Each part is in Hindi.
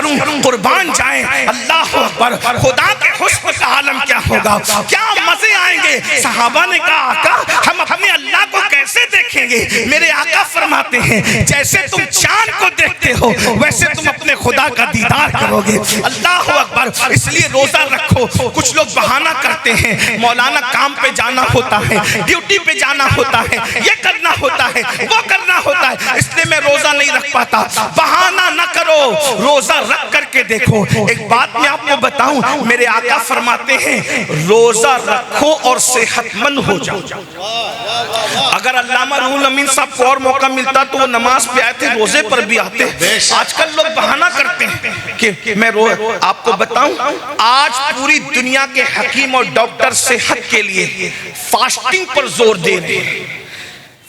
करूं, कुर्बान जाएं। अल्लाह अकबर। खुदा के हुस्न का आलम क्या होगा, क्या मजे आएंगे। सहाबा ने कहा आका हम अपने अल्लाह को कैसे देखेंगे। मेरे आका फरमाते हैं जैसे तुम चांद को देखते हो वैसे तुम अपने खुदा का दीदार करोगे। अल्लाह अकबर। इसलिए रोजा रखो। कुछ लोग बहाना करते हैं, मौलाना काम पे जाना होता है, ड्यूटी पे जाना होता है, ये करना होता है, वो करना होता है, इसलिए मैं रोजा नहीं रख पाता। बहाना ना करो, रोजा रख करके देखो। एक बात मैं आपको बताऊं, मेरे आका फरमाते हैं रोजा रखो और सेहतमंद हो जाओ। अगर अल्लामा रूहुल अमीन साहब को और मौका मिलता तो वो नमाज पे आए थे, रोजे पर भी आते। आजकल लोग बहाना करते हैं कि मैं आपको बताऊं, आज पूरी दुनिया के हकीम और डॉक्टर सेहत के लिए फास्टिंग पर जोर दे रहे हैं।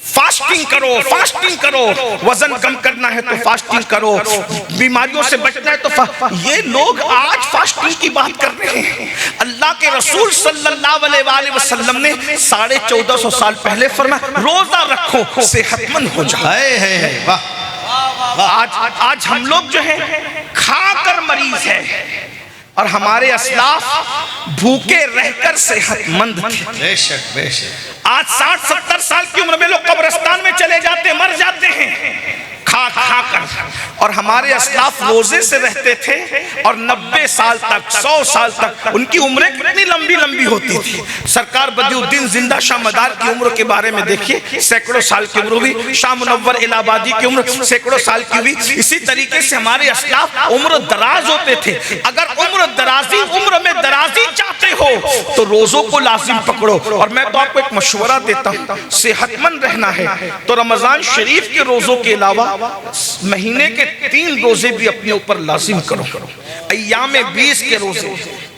फास्टिंग करो, फास्टिंग करो, वजन कम करना है तो फास्टिंग करो, बीमारियों से बचना है तो ये लोग आज फास्टिंग की बात कर रहे हैं। अल्लाह के रसूल सल्लल्लाहु अलैहि वसल्लम ने 1450 साल पहले फरमाया रोजा रखो सेहतमंद हो जाओ। आज हम लोग जो है खाकर मरीज है और हमारे अस्लाफ भूखे रहकर सेहतमंद थे। बेशक बेशक। आज 60-70 साल की उम्र में लोग कब्रिस्तान में चले जाते, मर जाते हैं खा खा कर, और हमारे अस्लाफ रोजे से रहते थे और 90 साल तक 100 साल तक उनकी उम्रें कितनी लंबी लंबी होती थी। सरकार बदिउद्दीन जिंदा शाह मदार की उम्र के बारे में देखिए, सैकड़ों साल की उम्र हुई। शाह मुनव्वर इलाहाबादी की उम्र सैकड़ों साल की हुई। इसी तरीके से हमारे अस्लाफ उम्र दराज होते थे। अगर उम्र में दराजी चाहते हो तो रोजों को लाजिम पकड़ो। और मैं तो आपको एक मशवरा देता हूँ, सेहतमंद रहना है तो रमजान शरीफ के रोजों के अलावा महीने के 3 रोजे भी अपने ऊपर लाजिम करो। अय्याम 20 के रोजे,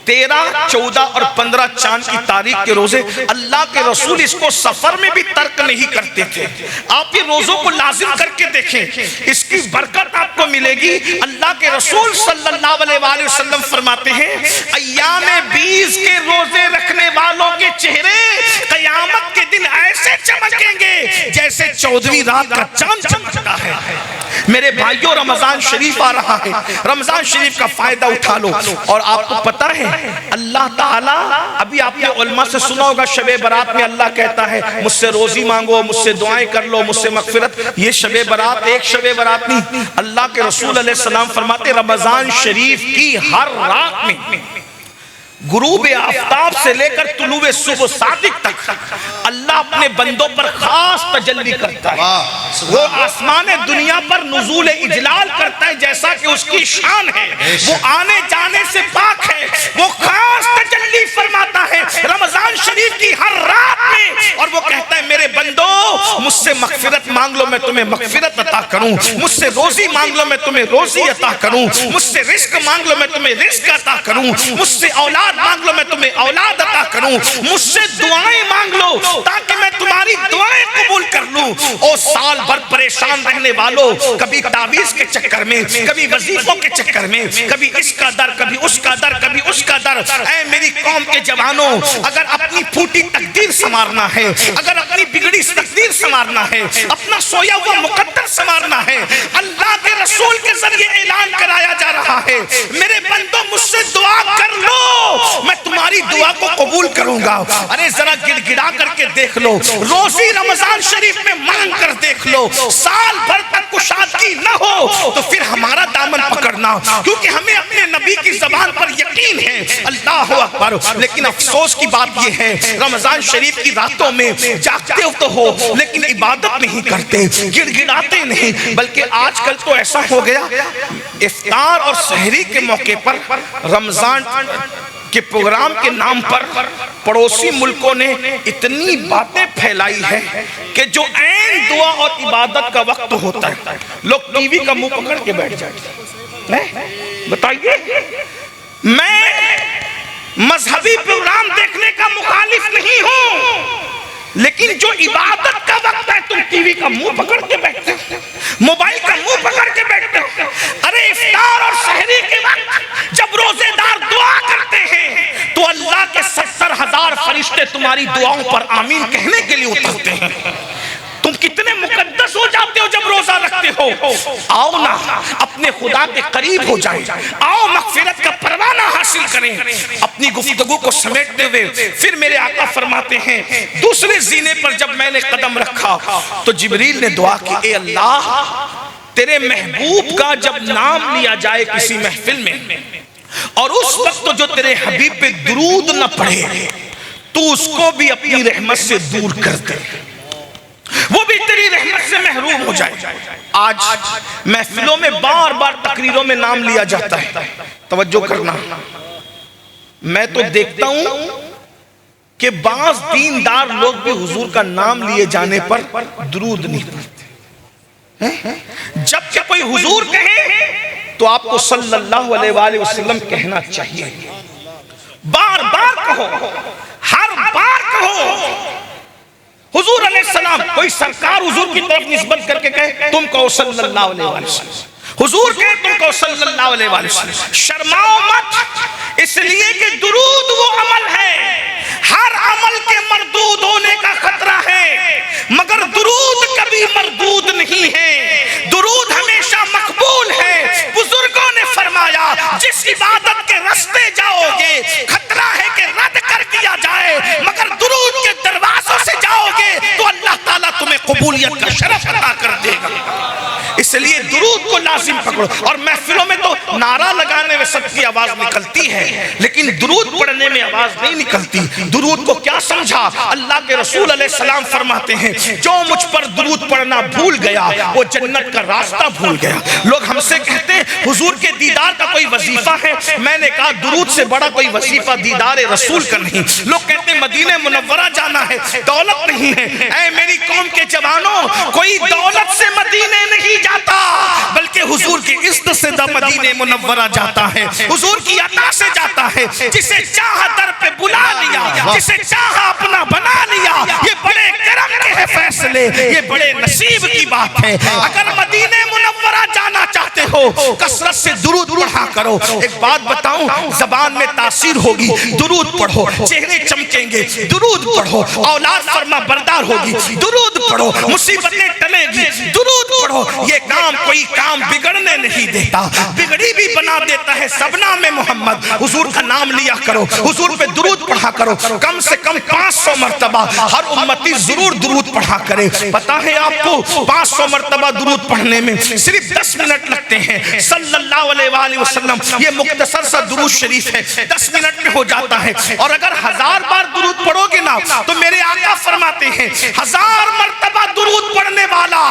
13, 14 और 15 चांद की तारीख के रोजे। अल्लाह के रसूल इसको सफर में भी तर्क नहीं करते थे। आप ये रोजों को लाजिम करके देखें, इसकी बरकत आपको मिलेगी। अल्लाह के रसूल सल्लल्लाहु अलैहि वसल्लम फरमाते हैं अय्याम 20 के रोजे रखने वालों के चेहरे कयामत के दिन ऐसे चमकेंगे जैसे 14वीं रात का चांद चमकता है। मेरे भाइयों, रमजान शरीफ आ रहा है, रमजान शरीफ का फायदा उठा लो। और आपको पता है अल्लाह ताला, अभी आपने उलमा से सुना होगा शबे बरात में अल्लाह कहता है मुझसे रोजी मांगो, मुझसे दुआएं कर लो, मुझसे मगफिरत। ये शबे बरात एक शबे बरात नहीं, अल्लाह के रसूल अलैहि सलाम फरमाते रमजान शरीफ की हर रात में गुरूब आफ्ताब से लेकर तुलुए सुबह सादिक तक अल्लाह अपने बंदों पर खास तजल्ली करता है। वो आसमान दुनिया पर नुज़ूल इजलाल करता है जैसा कि उसकी शान है। वो आने जाने से पाक है, वो खास तजल्ली फरमाता है रमजान शरीफ की हर रात में। और वो कहता है मेरे बंदो मुझसे मगफिरत मांग लो, मैं तुम्हें मगफिरत अता करूं। मुझसे रोजी मांग लो, मैं तुम्हें रोजी अता करूं। मुझसे रिस्क मांग लो, मैं तुम्हें रिस्क अता करूं। मुझसे औलाद मांग लो, मैं तुम्हें औलाद अता करूं। मुझसे दुआएं मांग लो ताकि मैं तुम्हारी दुआएं कबूल कर लूं। ओ साल भर परेशान रहने वालों, कभी तावीज के चक्कर में, कभी वजीफों के चक्कर में, कभी इसका दर, कभी उसका दर, कभी उसका दर। ऐ मेरी कौम के जवानों, अगर अपनी फूटी तकदीर संवारना है, अगर अपनी बिगड़ी तकदीर संवारना है, अपना सोया हुआ मुकद्दर संवारना है, अल्लाह के रसूल के जरिए ऐलान कराया जा रहा है मेरे बंदों मुझसे दुआ कर लो, मैं तुम्हारी दुआ को कबूल करूंगा। अरे जरा गिड़गिड़ा करके देख लो, रोजी रमजान शरीफ में मांग कर देख लो। साल भर तक कुशादगी न हो तो फिर हमारा दामन पकड़ना, क्योंकि हमें अपने नबी की जबान पर यकीन है। अल्लाह अकबर। लेकिन अफसोस की बात यह है रमजान शरीफ की रातों में जागते तो हो लेकिन इबादत नहीं करते, गिड़गिड़ाते नहीं। बल्कि आजकल तो ऐसा हो गया इफ्तार और सहरी के मौके पर रमजान के प्रोग्राम के नाम पर पड़ोसी मुल्कों ने इतनी बातें फैलाई है कि जो ऐन दुआ और इबादत का वक्त होता है लोग टीवी का मुंह पकड़ के बैठ जाते हैं। बताइए, मैं मजहबी प्रोग्राम देखने का मुखालिफ नहीं हूं, लेकिन जो इबादत का वक्त है तुम टीवी का मुंह पकड़ के बैठते हो, मोबाइल का मुंह पकड़ के बैठते हो। अरे इफ्तार और सहरी के वक्त जब रोजेदार दुआ करते हैं तो अल्लाह के 70,000 फरिश्ते तुम्हारी दुआओं पर आमीन कहने के लिए उतरते हैं। तुम कितने मुकद्दस हो जाते करते हो जब रोजा रखते हो? आओ ना अपने खुदा के करीब हो जाए, आओ मगफिरत का परवाना हासिल करें। अपनी गुफ्तगू को समेटते हुए फिर मेरे आका फरमाते हैं, दूसरे जीने पर जब मैंने कदम रखा तो जिब्रील ने दुआ की, ए अल्लाह, तेरे महबूब का जब नाम लिया जाए किसी महफिल में और उस वक्त जो तेरे हबीब पे दुरूद न पढ़े तो उसको भी अपनी रहमत से दूर कर दे, वो भी तेरी रहमत से महरूम हो जाए। आज महफिलों में बार बार तकरीरों में नाम लिया जाता है, तवज्जो करना। मैं तो देखता हूं कि बाज़ दीनदार लोग भी हुजूर का नाम लिए जाने पर दुरूद नहीं पढ़ते। जब कोई हुजूर कहे तो आपको सल्लल्लाहु अलैहि वसल्लम कहना चाहिए। बार बार कहो, हर बार कहो हुजूर अलैहिस्सलाम। कोई सरकार हुजूर की तरफ निस्बत करके कहे तुम कहो सल्लल्लाहु अलैहि वसल्लम, हुजूर कहे तुम कहो सल्लल्लाहु अलैहि वसल्लम। शर्माओ मत, इसलिए कि दुरूद वो अमल है, हर अमल के मरदूद होने का खतरा है, मगर दुरूद कभी मरदूद नहीं है, दुरूद हमेशा मकबूल है। बुजुर्गों ने फरमाया, जिस इबादत के रास्ते जाओगे खतरा है कि रद्द कर दिया जाए, मगर दुरूद के दरवाजों से जाओगे तो अल्लाह ताला तुम्हें कबूलियत का शरफ अता कर देगा। इसलिए दुरूद को लाजिम पकड़ो। और महफिलों में तो नारा लगाने में सबकी आवाज निकलती है, लेकिन दुरूद पढ़ने में आवाज नहीं निकलती। दुरूद को क्या समझा? अल्लाह के रसूल अलैहिस्सलाम फरमाते हैं, जो मुझ पर दुरूद पढ़ना भूल गया वो जन्नत का रास्ता भूल गया। लोग हमसे कहते हैं हुजूर के दीदार का कोई वजीफा है, मैंने कहा दुरूद से बड़ा कोई वजीफा दीदार रसूल का नहीं। लोग कहते हैं मदीने मुनव्वरा जाना है, दौलत नहीं है। ऐ मेरी कौम के जवानों, कोई दौलत से मदीने नहीं जाता, बल्कि हुजूर की इज्जत से मदीने मुनव्वरा जाता है, हुजूर की अता से जाता है। जिसे चाहा दर पे बुला लिया, जिसे चाहा अपना बना लिया, ये बड़े करम के हैं फैसले, ये बड़े नसीब की बात है। अगर मदीने मुनव्वरा जाना चाहते हो, कसरत से दुरूद पढ़ा करो। एक बात बताऊं, जबान में तासीर होगी, दुरूद पढ़ो, चेहरे चमकेंगे, दुरूद पढ़ो, औलाद फरमा बरदार होगी, दुरूद पढ़ो, मुसीबतें टलेगी, दुरूद पढ़ो। ये काम कोई काम बिगड़ने नहीं देता, बिगड़ी भी बना देता है। सबना में मोहम्मद, हुजूर का नाम लिया करो, हुजूर पे दुरूद पढ़ा करो, कम से कम 500 मर्तबा हर उम्मती जरूर दुरूद पढ़ा करे। पता है आपको 500 मर्तबा दुरूद पढ़ने में सिर्फ 10 मिनट लगते हैं। सल्लल्लाहु अलैहि वसल्लम, ये मुख्तसर सा दुरूद शरीफ है, 10 मिनट में हो जाता है। और अगर 1000 बार दुरूद पढ़ोगे ना तो मेरे आका फरमाते हैं 1000 मर्तबा दुरूद पढ़ने वाला,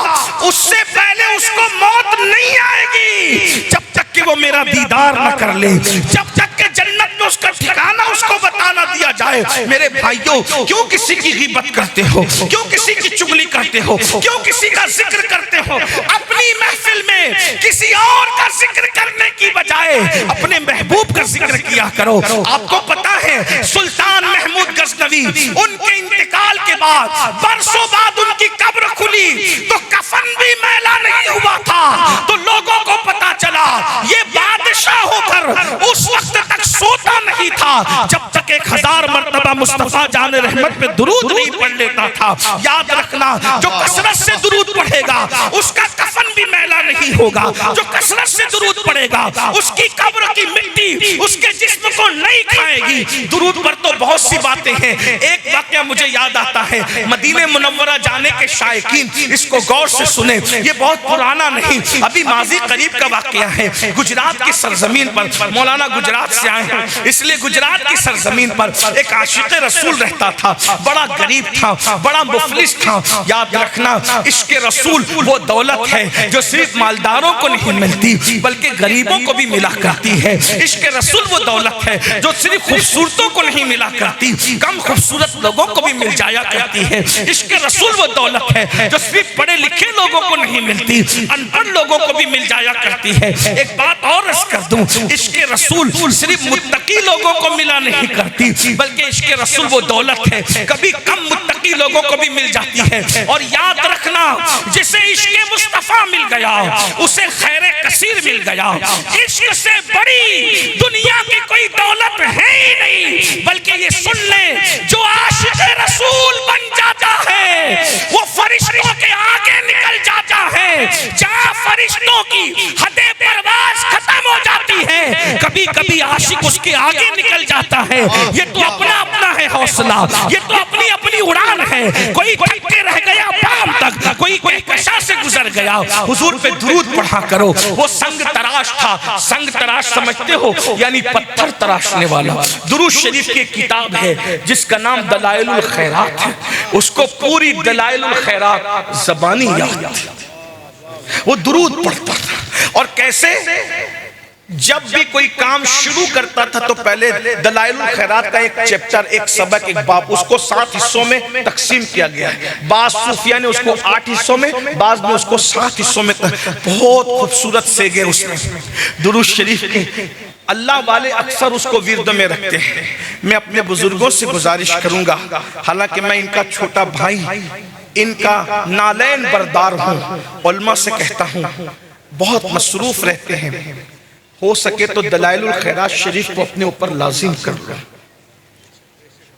उससे पहले उसको मौत नहीं आएगी जब तक कि वो मेरा दीदार न कर ले, जब तक कि जन्नत में उसका ठिकाना उसको बताना दिया जाए। मेरे भाइयों, क्यों किसी की गिबत करते हो, क्यों किसी की चुगली करते हो, क्यों किसी का जिक्र करते हो? अपनी महफिल में किसी और का जिक्र करने की बजाय अपने महबूब का जिक्र किया करो। आपको पता है सुल्तान महमूद गजनवी, उनके इंतकाल के बाद बरसों बाद उनकी कब्र खुली तो कफन भी मैला नहीं हुआ था। तो लोगों को पता चला ये बादशाह होकर उस वक्त तक सोता नहीं था जब तक 1000 मर्तबा मुस्तफा जान रहमत पे दुरूद नहीं पढ़ लेता था। याद रखना, जो कसरत से दुरूद पढ़ेगा उसका कफन भी मैला नहीं होगा, जो कसरत से दुरूद पढ़ेगा उसकी कब्र की मिट्टी उसके जिस्म को नहीं खाएगी। दुरूद पर तो बहुत सी बातें हैं। एक वाकया मुझे याद आता है, मदीने मुनव्वरा जाने के शायकीन इसको गौर से सुने, ये बहुत पुराना नहीं, अभी माजी करीब का वाकया है। गुजरात की सरजमीन पर, मौलाना गुजरात से आए हैं, इसलिए गुजरात की सरजमीन पर एक आशिक़ रसूल रहता था, बड़ा गरीब था, बड़ा मुफलिस था। याद रखना, इश्क़ रसूल वो दौलत है जो सिर्फ मालदारों को नहीं मिलती बल्कि गरीबों को भी मिला करती है। इश्क़ रसूल वो दौलत है जो सिर्फ खूबसूरतों को नहीं मिला करती, कम खूबसूरत लोगों को भी मिल जाया करती है। इश्क़ रसूल वो दौलत है जो सिर्फ पढ़े लिखे लोगों को नहीं मिलती, अनपढ़ लोगों को भी मिल जाया करती है। एक बात और अर्ज़ कर दूं, इश्क़ रसूल सिर्फ मुत्तकी लोगों को मिला नहीं करती बल्कि इश्क़ रसूल वो दौलत है कभी कम मुत्तकी लोगों को भी मिल जाती है। और याद रखना, जिसे इश्क़ मुस्तफ़ा मिल गया उसे खैर कसीर मिल गया। इश्क़ से बड़ी दुनिया की कोई दौलत है ही नहीं। बल्कि ये सुन ले, जो आशिक़ रसूल बन जाता है वो फरिश्तों के आगे निकल जाता है। की हदे परवाज खत्म हो जाती है, कभी कभी आशिक उसके आगे निकल जाता है। ये तो अपना अपना है हौसला, ये तो अपनी अपनी उड़ान है। कोई थके रह गया पाम तक, कोई कोई कशा से गुजर गया। हुजूर पे दुरूद पढ़ा करो। वो संग तराश था, संग तराश समझते हो यानी पत्थर तराशने वाला। दुरूद शरीफ की किताब है जिसका नाम दलाइलुल खैरात है, उसको पूरी दलाइलुल खैरात ज़बानी याद थी। वो दुरूद पढ़ता था और कैसे जब भी कोई काम शुरू करता था तो पहले दलाइलुल खैरात का एक चैप्टर, एक सबक, एक बाब, उसको 7 हिस्सों में तकसीम किया गया है। बाज सूफिया ने उसको 8 हिस्सों में, बाज ने उसको 7 हिस्सों में। बहुत खूबसूरत से गए उसमें दुरूद शरीफ के। अल्लाह वाले अक्सर उसको विर्द में रखते हैं। मैं अपने बुजुर्गों से गुजारिश करूंगा, हालांकि मैं इनका छोटा भाई, इनका नालैन बरदार हूँ, उलमा से कहता हूँ बहुत मसरूफ रहते हैं, हो सके तो दलाइलुल खैरात शरीफ को अपने ऊपर लाजिम कर लो।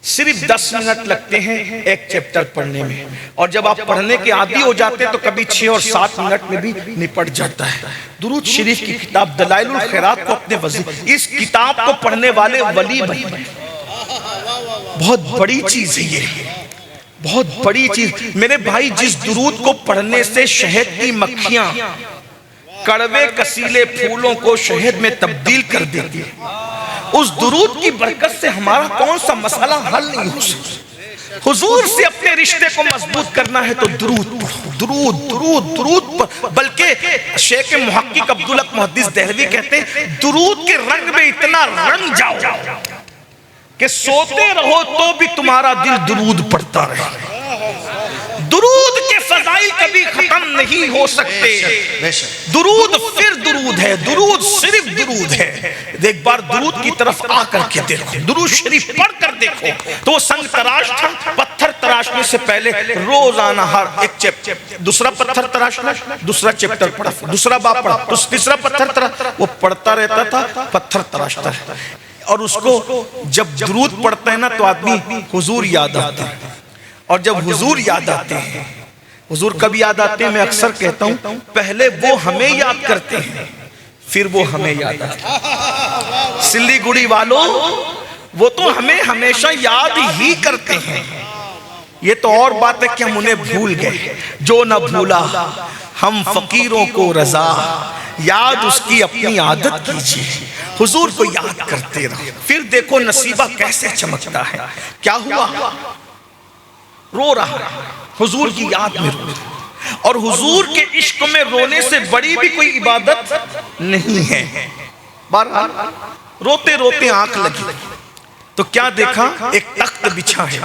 सिर्फ 10 मिनट लगते हैं एक चैप्टर पढ़ने में, और जब आप पढ़ने के आदी हो जाते हैं तो कभी 6 और 7 मिनट में भी निपट जाता है। दुरूद शरीफ की किताब दलाइलुल खैरात को अपने वजीफे, इस किताब को पढ़ने वाले वली बने, बहुत बड़ी चीज है ये, बहुत बड़ी चीज। मेरे भाई, जिस दुरूद को पढ़ने से शहद की मक्खियां कड़वे कसीले फूलों को शहद में तब्दील कर देती है, उस दुरूद की बरकत से हमारा कौन सा मसला हल नहीं हो सकता। हुजूर से अपने रिश्ते को मजबूत करना है तो दुरूद पढ़ो, दुरूद दुरूद दुरूद। बल्कि शेख मुहक्किक अब्दुल हक मुहद्दिस देहलवी कहते हैं दुरूद के रंग में इतना रंग जाओ कि सोते रहो तो भी तुम्हारा दिल दुरूद पढ़ता रहे। दुरूद के फजाइल कभी खत्म नहीं हो सकते। दुरूद फिर दुरूद है, दुरूद सिर्फ दुरूद है। एक बार दुरूद की तरफ आकर के देखो, दुरूद शरीफ पढ़ कर देखो तो वो संग तराश था। पत्थर तराशने से पहले रोजाना हर एक चैप्टर, दूसरा पत्थर तराशना, दूसरा चैप्टर पढ़ा, दूसरा बाप पढ़ा, तीसरा पत्थर तराश, वो पढ़ता रहता था, पत्थर तराशता रहता। और उसको जब दुरूद पढ़ता है ना तो आदमी हुजूर याद आता है, और जब हुजूर याद आते हैं, हुजूर कब याद आते हैं, मैं अक्सर कहता हूं पहले वो हमें याद करते हैं फिर वो हमें याद आते हैं। सिल्लीगुड़ी वालों, वो तो हमें हमेशा याद ही करते हैं। ये तो और बात है कि हम उन्हें भूल गए। जो न भूला हम फकीरों को रजा, याद उसकी अपनी आदत कीजिए। हुजूर को याद करते रहो, फिर देखो नसीबा कैसे चमकता है। क्या हुआ, रो रहा, हुजूर की याद में रो, और हुजूर के इश्क में रोने से बड़ी भी कोई इबादत नहीं है। बहरहाल रोते रोते आंख लगी तो क्या देखा, एक तख्त बिछा है।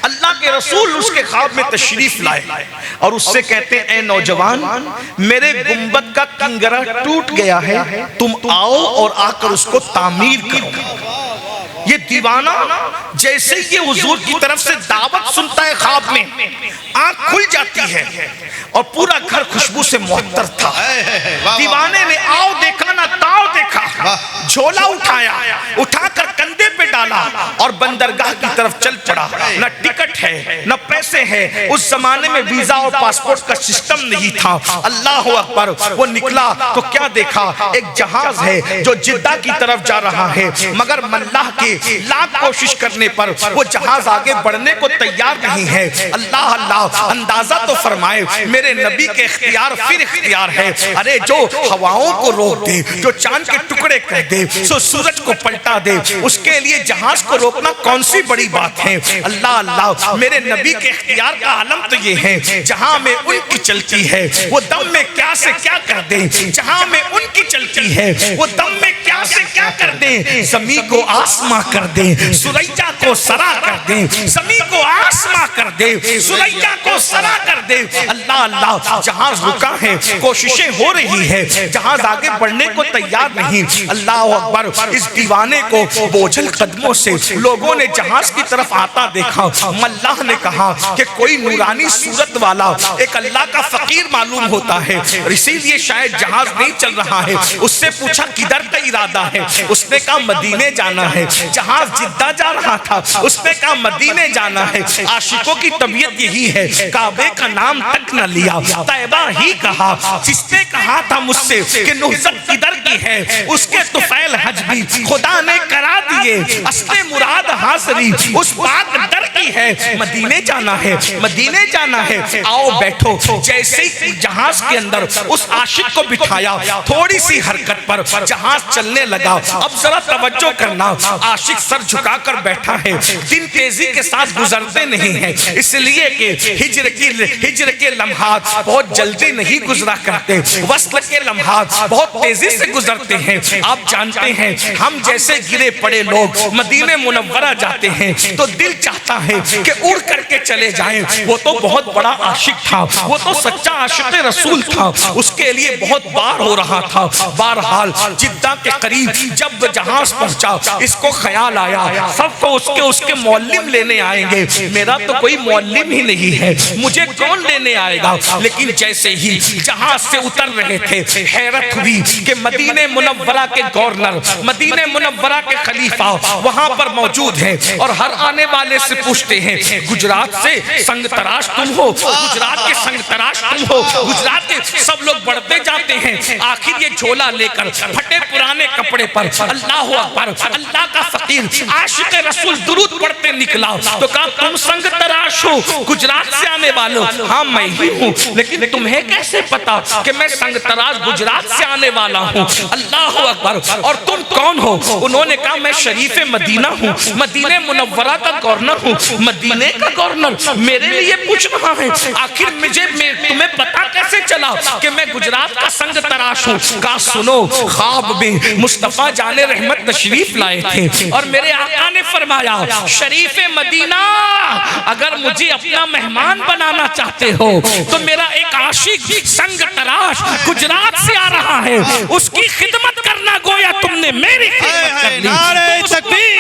अल्लाह के रसूल उसके ख्वाब में तशरीफ लाए और उससे कहते हैं, ए नौजवान, मेरे गुंबद का किंगरा टूट गया है, तुम आओ और आकर उसको तामीर करो। ये दीवाना जैसे ही ये हुजूर की तरफ से दावत सुनता है ख्वाब में, आंख खुल जाती है और पूरा घर खुशबू से मुअत्तर था। दीवाने ने आओ देखा ना ताओ देखा, झोला उठाया, उठाकर कंधे पे डाला और बंदरगाह की तरफ चल पड़ा। न टिकट है न पैसे हैं, उस जमाने में वीजा और पासपोर्ट का सिस्टम नहीं था। अल्लाह अकबर। वो निकला तो क्या देखा, एक जहाज है जो जिद्दा की तरफ जा रहा है, मगर मल्लाह के लाख कोशिश करने पर वो जहाज आगे बढ़ने को तैयार नहीं है। अल्लाह अल्लाह, अंदाजा तो फरमाए, मेरे नबी के इख्तियार फिर इख्तियार है। अरे जो हवाओं को रोक दे, जो चांद के टुकड़े कर दे, जो सूरज को पलटा दे, उसके लिए जहाज को रोकना कौन सी बड़ी बात है। अल्लाह अल्लाह, मेरे नबी के इख्तियार का आलम तो ये है, जहां में उनकी चलती है वो दम में क्या से क्या कर दे। जहां में उनकी चलती है वो दम में क्या से क्या कर दे। ज़मीं को आसमां कर दे, सुरैया को सरा कर दे। ज़मीं को आसमां कर दे, सुरैया को सरा कर दे। अल्लाह अल्लाह, जहाज रुका है, कोशिशें हो रही है, जहाज आगे बढ़ने को तैयार नहीं। अल्लाह अकबर। इस दीवाने को बोझल कदमों से लोगों ने जहाज की तरफ आता देखा। मल्लाह ने कहा कि कोई नूरानी सूरत वाला एक अल्लाह का फकीर मालूम होता है, इसीलिए शायद जहाज नहीं चल रहा है। उससे पूछा किधर का इरादा इरादा है, उसने कहा मदीने जाना है। जहाज जिद्दा जा रहा था, उसने कहा मदीने जाना है। आशिकों की तबीयत यही है, काबे का नाम तक न लिया, तैबा ही कहा। जिसने कहा था मुझसे कि नुहजत किधर की है, उसके तुफैल हज भी खुदा ने करा दिए। असले मुराद हाज़री उस बात दर की है, मदीने जाना है, मदीने जाना है। आओ बैठो। जैसे ही जहाज के अंदर उस आशिक को बिठाया, थोड़ी सी हरकत पर जहाज चलने लगा। अब जरा तवज्जो करना, आशिक सर झुकाकर बैठा है। दिन तेजी के साथ गुजरते नहीं है, इसलिए कि हिज्र के लम्हात बहुत जल्दी नहीं गुजरा करते, वस्ल के लम्हात बहुत तेजी से गुजरते हैं। आप जानते हैं, हम जैसे गिरे पड़े लोग मदीने मुनव्वरा जाते हैं तो दिल चाहता है कि उड़ करके चले जाएं। वो तो बहुत बड़ा आशिक था, वो तो सच्चा आशिक रसूल था, उसके लिए बहुत बार हो रहा था। बहरहाल जिद्दा के करीब जब जहाज पहुंचा, इसको ख्याल आया सबको उसके मौलिम लेने आएंगे। मेरा तो कोई मौलिम ही नहीं है, मुझे कौन लेने आएगा। लेकिन जैसे ही जहाज से उतर रहे थे, हैरत हुई कि मदीने मुनव्वरा के गवर्नर, मदीने मुनव्वरा के खलीफा वहां पर मौजूद है और हर आने वाले से पूछते हैं, गुजरात से संग तराश तुम हो, गुजरात के संग तराश तुम हो। गुजरात के सब लोग बढ़ते जाते हैं, आखिर ये झोला लेकर फटे पुराने कपड़े पर अल्लाह अकबर, अल्लाह का फकीर आशिक रसूल दुरूद पढ़ते निकला। तो कहा तुम संग तराश हो, गुजरात से आने वालों। हाँ मैं ही हूँ, लेकिन तुम्हें कैसे पता कि मैं संग तराश गुजरात से आने वाला हूँ। अल्लाह अकबर। और तुम कौन हो? उन्होंने कहा मैं शरीफ मदीना हूँ, मदीने मुनव्वरा का गवर्नर हूँ। मदीने का गवर्नर मेरे लिए पूछ रहा है, आखिर मुझे तुम्हें पता कैसे चला कि मैं गुजरात का संग तराश हूँ? कहा सुनो, ख्वाब में मुस्तफा जाने रहमत तशरीफ लाए थे और मेरे आका ने फरमाया, शरीफ मदीना अगर मुझे अपना मेहमान बनाना चाहते हो तो मेरा एक आशिक संग तराश गुजरात से आ रहा है, उसकी खिदमत करना गोया तुमने मेरी खिदमत कर ली।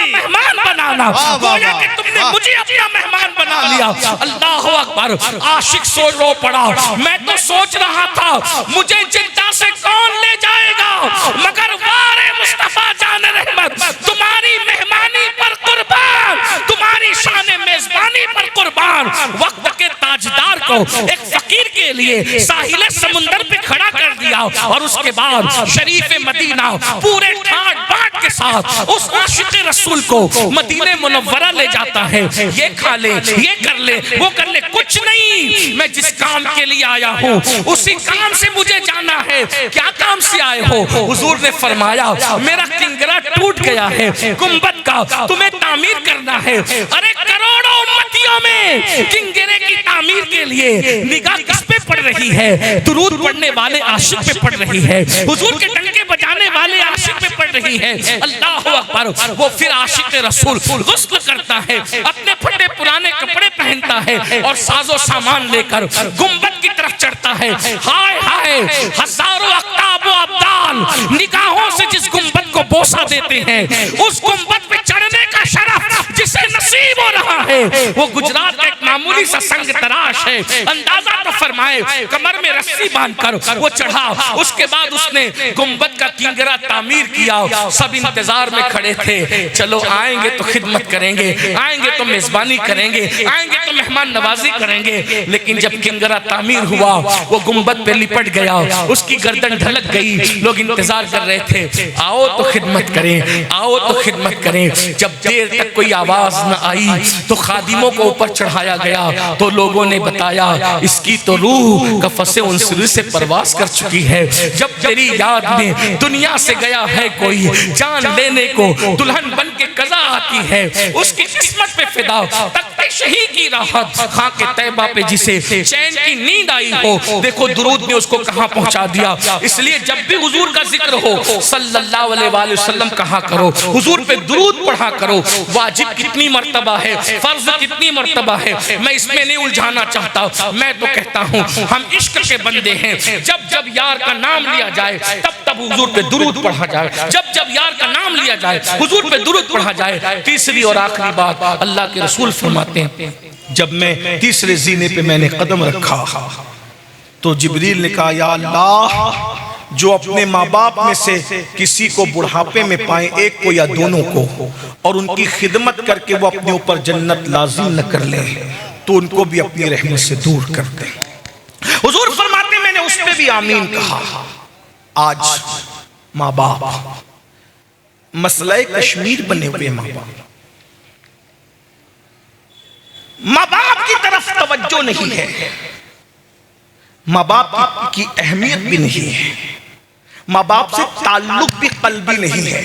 मेहमान बनाना गोया कि तुमने मुझे अपना मेहमान बना लिया। अल्लाह अकबर। आशिक सोच रो पड़ा, मैं तो सोच रहा था मुझे जिद्दा से कौन ले जाएगा, मगर वारे मुस्तफा जाने रहमत तुम्हारी मेहमानी पर कुर्बान, तुम्हारी शान मेजबानी पर कुर्बान। वक्त के ताजदार को एक फकीर के लिए साहिल समुंदर पे खड़ा कर दिया और उसके बाद शरीफ मदीना पूरे ठाट बाट के साथ उस आशिक रसूल को मदीने मुनव्वरा ले जाता है। ये खा ले, ये कर ले, वो कर ले, कुछ नहीं, मैं जिस काम के लिए आया हूँ उसी काम से मुझे जाना है। क्या काम से आए हो? हुजूर ने फरमाया मेरा किंगरा टूट गया है, गुंबद का तुम्हें तामीर करना है। अरे करोड़ों उम्मतियों में किंगरे की तामीर के लिए निगाह किस पे पड़ रही है? दुरूद पढ़ने वाले आशिक पे पड़ रही है, हुजूर के डंके बजाने वाले आशिक पे पड़ रही है। अल्लाह अकबर। वो फिर आशिक रसूल गुस्ल करता है, अपने फटे पुराने कपड़े पहनता है और साजो सामान लेकर गुंबद की तरफ चढ़ता है। हाय हाय, हजारों अख्ताब व अब्दाल निगाहों से जिस गुंबद को बोसा देते हैं, उस गुंबद पे चढ़ने का शरफ जिसे नसीब हो रहा है, वो गुजरात का एक मामूली सा संग तराश है। अंदाजा तो फरमाए, कमर में रस्सी बांधकर वो चढ़ा, उसके बाद उसने गुंबद का किंगरा तामीर किया। सब इंतजार में खड़े थे, चलो आएंगे तो खिदमत करेंगे, आएंगे तो मेजबानी करेंगे, आएंगे तो मेहमान नवाजी करेंगे। लेकिन जब किंगरा तामीर हुआ, वो गुंबद पे लिपट गया, उसकी गर्दन ढलक गई। लोग इंतजार कर रहे थे, आओ तो खिदमत करें, आओ तो खिदमत करें। जब देर तक कोई आवाज न आई तो खादिमों को ऊपर चढ़ाया गया, तो लोगों ने बताया इसकी तो रूह कफ़से उनसरी से परवास कर चुकी है। जब तेरी याद में दुनिया से गया है कोई, जान लेने को दुल्हन बन के कज़ा आती है, उसकी किस्मत पे फिदा तख्ते शही की राहत, खां के तैबा पे जिसे चैन की नींद आई हो। देखो दुरूद ने उसको कहां पहुंचा दिया। इसलिए जब भी हुजूर का जिक्र हो सल्लल्लाहु अलैहि वसल्लम कहा करो, हुजूर पे दुरूद पढ़ा करो। वाजिब कितनी मर्तबा है, फर्ज कितनी मर्तबा है, मैं इसमें नहीं उलझाना चाहता। मैं तो कहता हूँ हम इश्क के बंदे हैं, जब जब यार का नाम लिया जाए तब तब हुजूर पे दुरूद पढ़ा जाए, जब जब यार का नाम लिया जाए हुजूर पे दुरूद पढ़ा जाए। तीसरी और आखिरी बात अल्लाह के रसूल फरमाते हैं, जब मैं तीसरे जीने पे मैंने कदम रखा तो जिब्रील ने कहा या अल्लाह जो अपने माँ बाप में से किसी को बुढ़ापे में पाए, एक को या दोनों को, और उनकी खिदमत करके वो अपने ऊपर जन्नत लाजिम न कर ले, तो उनको भी अपनी रहमत से दूर कर दे। हुजूर फरमाते मैंने उस पे भी आमीन कहा। आज माँ बाप मसला कश्मीर बने हुए, माँ बाप की तरफ तवज्जो नहीं है, माँ बाप की अहमियत भी नहीं है, माँ बाप से ताल्लुक भी कल्बी नहीं है,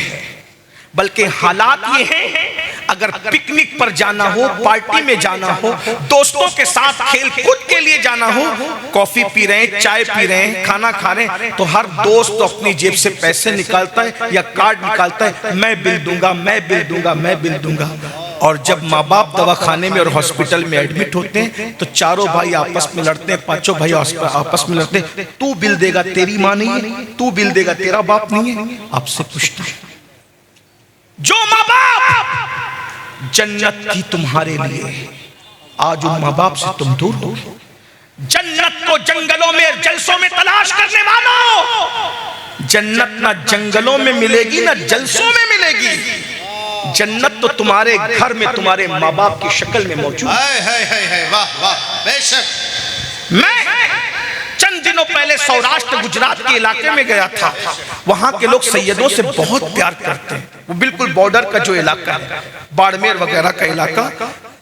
बल्कि हालात ये हैं अगर पिकनिक पर जाना हो, पार्टी में जाना हो, दोस्तों के साथ खेल कूद के लिए जाना हो, कॉफी पी रहे हैं, चाय पी रहे हैं, खाना खा रहे हैं, तो हर दोस्त तो अपनी जेब से पैसे निकालता है या कार्ड निकालता है, मैं बिल दूंगा, मैं बिल दूंगा, मैं बिल दूंगा। और जब माँ बाप दवाखाने में और हॉस्पिटल में एडमिट होते हैं तो चारों भाई आपस में लड़ते हैं, पांचों भाई आपस में लड़ते हैं, तू बिल देगा, तेरी माँ नहीं है, तू बिल देगा, तेरा बाप नहीं है। आपसे पूछता है, जो माँ बाप जन्नत थी तुम्हारे लिए, आज उन माँ बाप से तुम दूर हो। जन्नत को जंगलों में जलसों में तलाश करने वालों, जन्नत ना जंगलों में मिलेगी ना जलसों में मिलेगी, जन्नत तो तुम्हारे घर में तुम्हारे माँ बाप की शक्ल में मौजूद है। वाह वाह, बेशक। मैं चंद दिनों पहले सौराष्ट्र गुजरात के इलाके में गया था। वहां के लोग सैयदों से बहुत प्यार करते हैं। वो बिल्कुल बॉर्डर का जो इलाका है, बाड़मेर वगैरह का इलाका,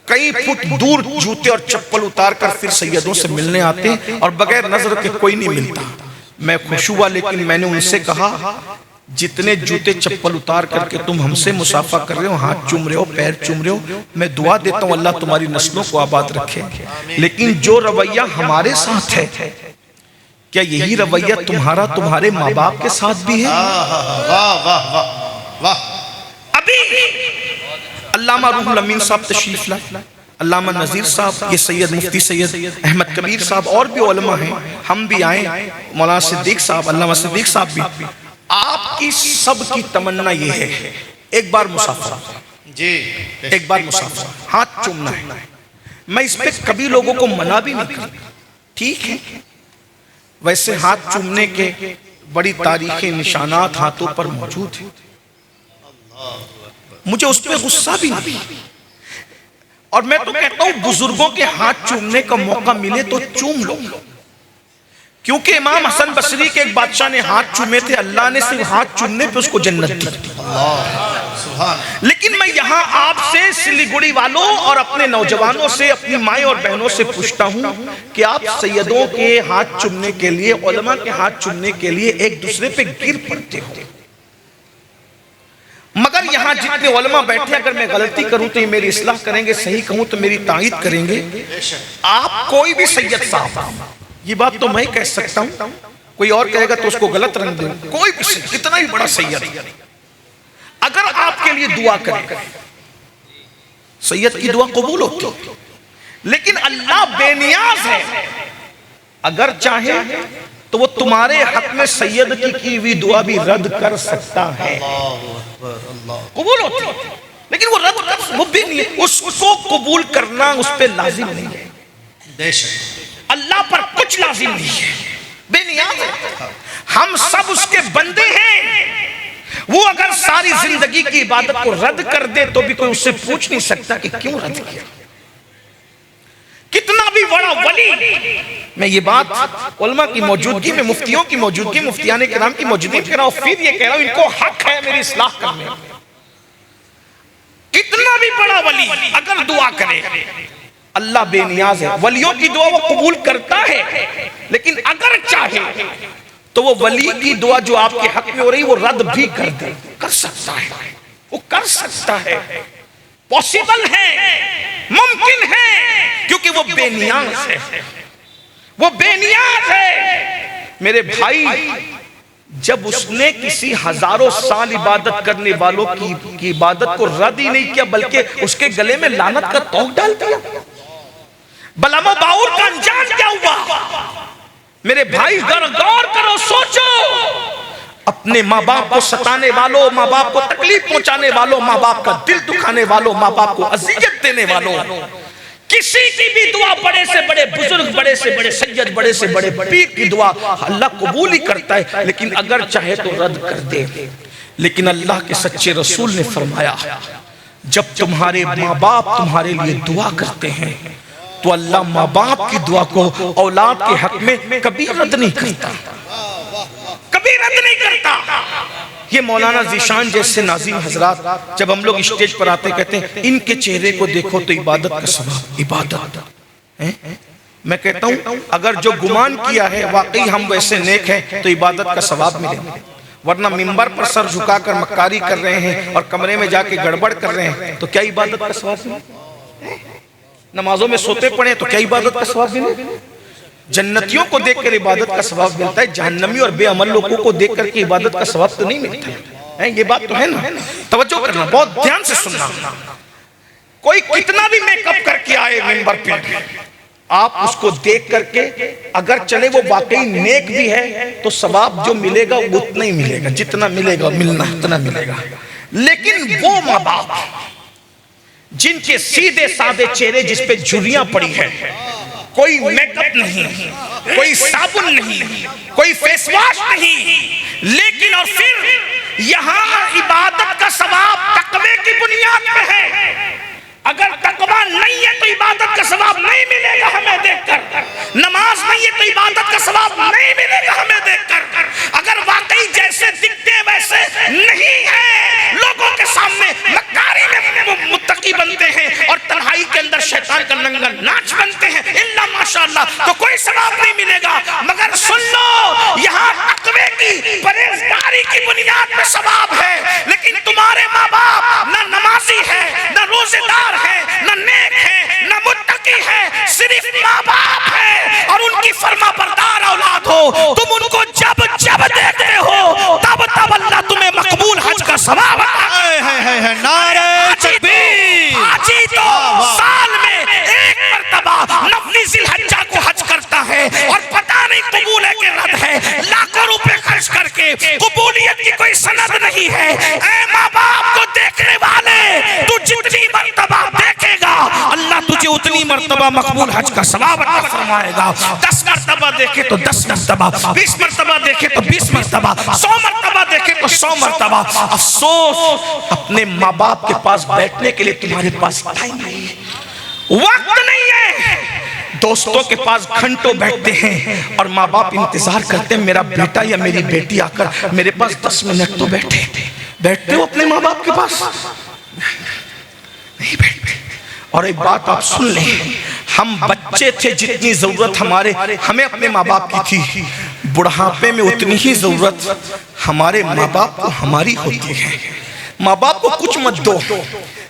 कई फुट दूर जूते और चप्पल उतार कर फिर सैयदों से मिलने आते हैं और बगैर नजर के कोई नहीं मिलता। मैं खुश हुआ, लेकिन मैंने उनसे कहा, जितने जूते चप्पल उतार करके तुम हमसे मुसाफा कर रहे हो, हाथ चूम रहे हो, पैर चूम रहे हो, मैं दुआ देता हूँ अल्लाह तुम्हारी नस्लों को आबाद रखे, लेकिन जो रवैया हमारे साथ है, क्या यही रवैया तुम्हारा तुम्हारे माँ बाप के साथ भी है? वाह वाह वाह वाह। अभी अल्लामा रूहुल अमीन साहब तशरीफ लाए, अल्लामा नज़ीर साहब, ये सैयद मुफ्ती सैयद अहमद कबीर साहब और भी उलमा हैं, हम भी आए, मौलाना सिद्दीक साहब, अल्लामा सिद्दीक साहब भी। आपकी सबकी तमन्ना ये है, एक बार मुसाफा जी, एक बार मुसाफा, हाथ चूमना है। मैं इस पे कभी लोगों को मना भी नहीं करता, ठीक है। वैसे हाथ चूमने के बड़ी तारीखें, निशानात हाथों पर मौजूद हैं, मुझे उस पर गुस्सा भी नहीं। और मैं तो कहता हूं बुजुर्गों के हाथ चूमने का मौका मिले तो चूम लो, क्योंकि इमाम हसन बसरी के एक बादशाह ने हाथ चूमे थे, अल्लाह ने सिर्फ हाथ चूमने पे उसको जन्नत दी। लेकिन मैं यहाँ आपसे, सिलीगुड़ी वालों और अपने नौजवानों से, अपनी माएँ और बहनों से पूछता हूँ कि आप सैयदों के हाथ चूमने के लिए, उलमा के हाथ चूमने के लिए एक दूसरे पे गिर पड़ते हो, मगर यहाँ जितने उलमा बैठे, अगर मैं गलती करूं तो ये मेरी इस्लाह करेंगे, सही कहूं तो मेरी तायीद करेंगे। आप कोई भी सैयद साहब, ये बात तो मैं कह सकता हूं, कोई और कहेगा तो उसको गलत रंग दे, कोई भी कितना ही बड़ा सैयद अगर आपके लिए दुआ करे, सैयद की दुआ कबूल होती, लेकिन अल्लाह बेनियाज है, अगर चाहे तो वो तुम्हारे हक में सैयद की हुई दुआ भी रद्द कर सकता है। कबूल होती, लेकिन वो रद्द कर, वो भी नहीं, उसको कबूल करना उस पर लाजिम नहीं है। अल्लाह पर कुछ लाजिम नहीं है, बेनियाज है, हम सब उसके बंदे हैं। वो अगर सारी जिंदगी की इबादत को रद्द कर दे तो भी कोई उससे पूछ नहीं सकता कि क्यों रद्द किया। कितना भी बड़ा वली, मैं ये बात उलमा की मौजूदगी में, मुफ्तियों की मौजूदगी, मुफ्तियाने किराम की मौजूदगी में कह रहा हूं, फिर ये कह रहा हूं, इनको हक है मेरी इस्लाह करने। कितना भी बड़ा वली अगर दुआ करे, अल्लाह बेनियाज है, वलियों की दुआ वो कबूल करता है, लेकिन अगर चाहे तो वो वली की दुआ जो आपके हक में हो रही वो रद्द भी कर दे, कर सकता है, वो कर सकता है, पॉसिबल है, मुमकिन है, क्योंकि वो बेनियाज है, वो बेनियाज है। मेरे भाई, जब उसने किसी हजारों साल इबादत करने वालों की इबादत को रद्द ही नहीं किया, बल्कि उसके गले में लानत का तोक डाल दिया, बलामा बाउर का अंजाम क्या हुआ? मेरे भाई गौर करो, सोचो, अपने माँ बाप को सताने वालों, माँ बाप को तकलीफ पहुंचाने वालों, माँ बाप का दिल दुखाने वालों, माँ बाप को अजियत देने वालों, किसी की भी दुआ, बड़े से बड़े बुजुर्ग, बड़े से बड़े सज्जद, बड़े से बड़े पीर की दुआ अल्लाह कबूल ही करता है, लेकिन अगर चाहे तो रद्द कर दे। लेकिन अल्लाह के सच्चे रसूल ने फरमाया, जब तुम्हारे माँ बाप तुम्हारे लिए दुआ करते हैं तो अल्लाह माँ बाप की दुआ को औलाद के हक में कभी रद्द नहीं करता, कभी रद्द नहीं करता। ये मौलाना ज़ीशान जैसे नाज़िम हजरात जब हम लोग स्टेज पर आते कहते हैं इनके चेहरे को देखो तो इबादत का सवाब, इबादत है। मैं कहता हूं अगर जो गुमान किया है वाकई हम वैसे नेक हैं तो इबादत का सवाब मिलेगा, वरना मिंबर पर सर झुकाकर मक्कारी कर रहे हैं और कमरे में जाके गड़बड़ कर रहे हैं तो क्या इबादत का सवाब मिलेगा? नमाजों में सोते पड़े तो क्या इबादत का सवाब मिलेगा? जन्नतियों को देखकर इबादत का सवाब मिलता है, जहन्नमी और बेअमल लोगों को देख करके इबादत का सवाब तो नहीं मिलता है। ये बात तो है ना, तवज्जो करना, बहुत ध्यान से सुनना। कोई कितना भी मेकअप करके आए मिंबर पे, आप उसको देख करके अगर चले वो वाकई नेक भी है तो सवाब जो मिलेगा वो उतना ही मिलेगा, जितना मिलेगा मिलना उतना मिलेगा। लेकिन वो माँ बाप जिनके सीधे साधे चेहरे जिस पे झुर्रियां पड़ी है, कोई मेकअप नहीं, कोई साबुन नहीं, कोई फेस वॉश नहीं, लेकिन और फिर यहां इबादत का सवाब तकवे की बुनियाद पे है। अगर तकवा नहीं है तो इबादत का सवाब नहीं मिलेगा हमें देखकर, नमाज नहीं है तो इबादत का सवाब नहीं मिलेगा हमें देखकर। अगर वाकई जैसे दिखते वैसे नहीं है, लोगों के सामने मक्कारी में मुत्तकी बनते हैं और तन्हाई के अंदर शैतान का नंगा नाच बनते हैं, इल्ला माशाअल्लाह, तो कोई सवाब नहीं मिलेगा। मगर सुन लो, यहाँ तकवे की परहेजगारी की बुनियाद पे सवाब है, लेकिन तुम्हारे माँ बाप न नमाजी है, न रोजेदार है, न नेक है, न मुत्तकी है, सिर्फ माँ बाप है और उनकी फर्मा बरदार औलाद हो, तुम उनको जब जब देखते हो तब तब अल्लाह तुम्हें मकबूल हज का सवाब है। नारे तकबीर। हाजी तो साल में एक मर्तबा नफली जिलहज्जा को हज करता है और पता नहीं कबूल है कि रद्द है, लाखों रुपए खर्च करके कबूलियत की कोई सनद नहीं है। ऐ माँ बाप को देखने वाले, तू जितनी मर्तबा देखेगा अल्लाह तुझे उतनी मर्तबा मकबूल हज का सवाब अता फरमाएगा। 10 मर्तबा देखे तो 10 मर्तबा, 20 मर्तबा देखे तो 20 मर्तबा, 100 मर्तबा देखे तो 100 मर्तबा। अफसोस अपने माँ बाप के पास बैठने के लिए तुम्हारे पास टाइम नहीं है, वक्त नहीं है। दोस्तों के पास घंटों बैठते हैं और माँ बाप इंतजार करते हैं मेरा बेटा या मेरी बेटी आकर मेरे पास 10 मिनट तो बैठे। बैठते हो अपने माँ बाप के पास? नहीं बैठते। और एक बात आप सुन लें, हम बच्चे थे जितनी जरूरत हमें अपने माँ बाप की थी, बुढ़ापे में उतनी ही जरूरत हमारे माँ बाप को हमारी होती है। माँ बाप को कुछ मत दो,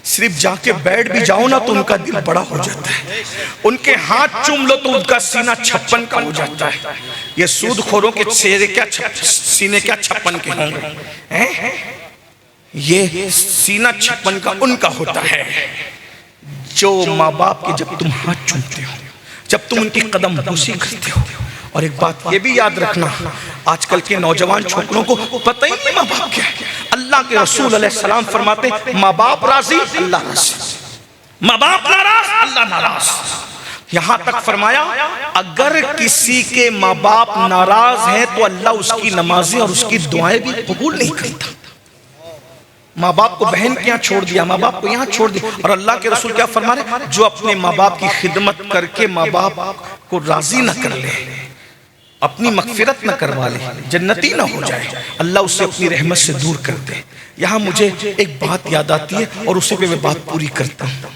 सिर्फ जाके बैठ भी जाओ ना तो उनका दिल बड़ा हो जाता है, उनके हाथ चूम लो तो उनका सीना 56 का हो जाता है। ये सूदखोरों के चेहरे क्या सीने क्या 56 के होंगे, ये सीना 56 का उनका होता है। जो माँ बाप के जब तुम हाथ चूमते हो, जब तुम उनकी कदम बोसी करते हो। और एक बात ये भी याद रखना, आजकल के नौजवान छोकरों को पता ही नहीं माँ बाप क्या है। अल्लाह के रसूल अलैहिस्सलाम फरमाते माँ बाप राजी अल्लाह राजी, माँ बाप नाराज अल्लाह नाराज। यहां तक फरमाया अगर किसी के माँ बाप नाराज हैं तो अल्लाह उसकी नमाजें और उसकी दुआएं भी कबूल नहीं करता। माँ बाप को बहन के यहाँ छोड़ दिया, माँ बाप को यहाँ छोड़ दिया, और अल्लाह के रसूल क्या फरमा रहे, जो अपने माँ बाप की खिदमत करके माँ बाप को राजी न कर ले, अपनी मगफिरत न करवा ले, जन्नती न हो जाए, अल्लाह उसे अपनी रहमत से दूर कर दे। यहाँ मुझे एक बात याद आती है और उसी पे मैं बात पूरी करता हूँ।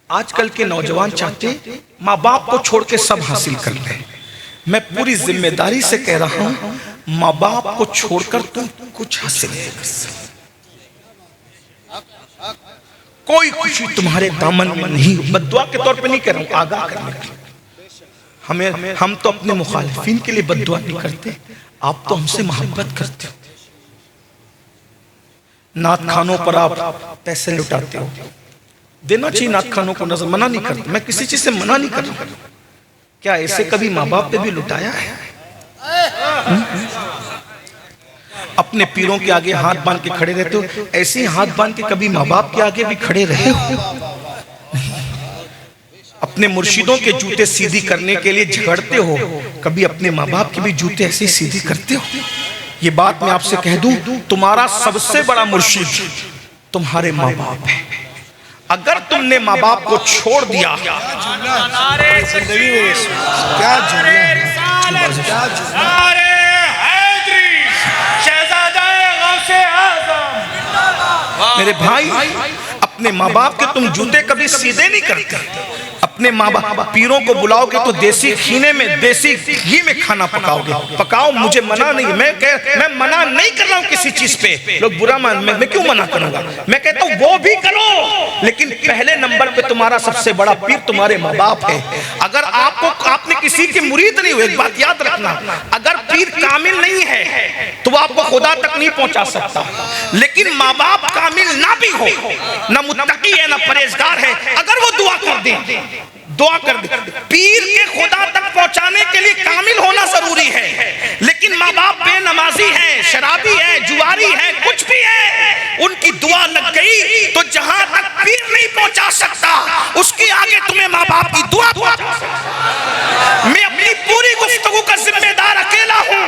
आजकल के नौजवान चाहते माँ बाप को छोड़ के सब हासिल कर ले। मैं पूरी जिम्मेदारी से कह रहा हूँ, माँ बाप को छोड़कर तुम कुछ हासिल नहीं कर सकते। कोई खुशी तुम्हारे दामन में नहीं। बद्दुआ के तौर पे नहीं कह रहा हूँ, आगाह करने के लिए। हम तो अपने मुखालिफिन के लिए बद्दुआ नहीं करते, आप तो हमसे मोहब्बत करते हो। नात खानों पर आप पैसे लुटाते हो, देना चाहिए नात खानों को, नजर मना नहीं करता, मैं किसी चीज से मना नहीं कर रहा। क्या ऐसे कभी माँ बाप पे भी लुटाया है? अपने पीरों के आगे हाथ बांध के खड़े रहते हो, ऐसे ही हाथ बांध के कभी माँ बाप के आगे भी खड़े रहे हो? अपने मुर्शिदों के जूते सीधी करने के लिए झगड़ते हो, कभी अपने माँ बाप के भी जूते ऐसे सीधी करते हो? ये बात मैं आपसे कह दूं, तुम्हारा सबसे बड़ा मुर्शिद तुम्हारे माँ बाप है। अगर तुमने माँ बाप को छोड़ दिया, मेरे भाई, अपने माँ बाप के तुम जूते कभी सीधे नहीं करते। अपने माँ बाप पीरों को बुलाओगे तो देसी खीने में, देसी घी में खाना पकाओगे। पकाओ, मुझे मना नहीं, मैं मना नहीं कर रहा हूँ किसी चीज पे। लोग बुरा मान, मैं क्यों मना करूंगा? मैं कहता हूँ वो भी करो, लेकिन पहले नंबर पे तुम्हारा सबसे बड़ा पीर तुम्हारे माँ बाप है। अगर आपने किसी के मुरीद नहीं हुए, एक बात याद रखना, अगर पीर कामिल नहीं है तो वो आपको खुदा तक नहीं पहुंचा सकता। लेकिन माँ बाप कामिल ना भी हो, ना मुत्तकी है ना परहेजगार है, अगर वो दुआ कर दे, पीर के खुदा तक पहुंचाने के लिए कामिल होना जरूरी है। लेकिन माँ बाप बेनमाजी है, शराबी है, जुआरी है, कुछ भी है, उनकी दुआ लग गई तो जहां तक पीर नहीं पहुंचा सकता, उसके आगे तुम्हें माँ बाप की दुआ पहुंचा सकता। मैं अपनी पूरी गुफ्तगू का जिम्मेदार अकेला हूं,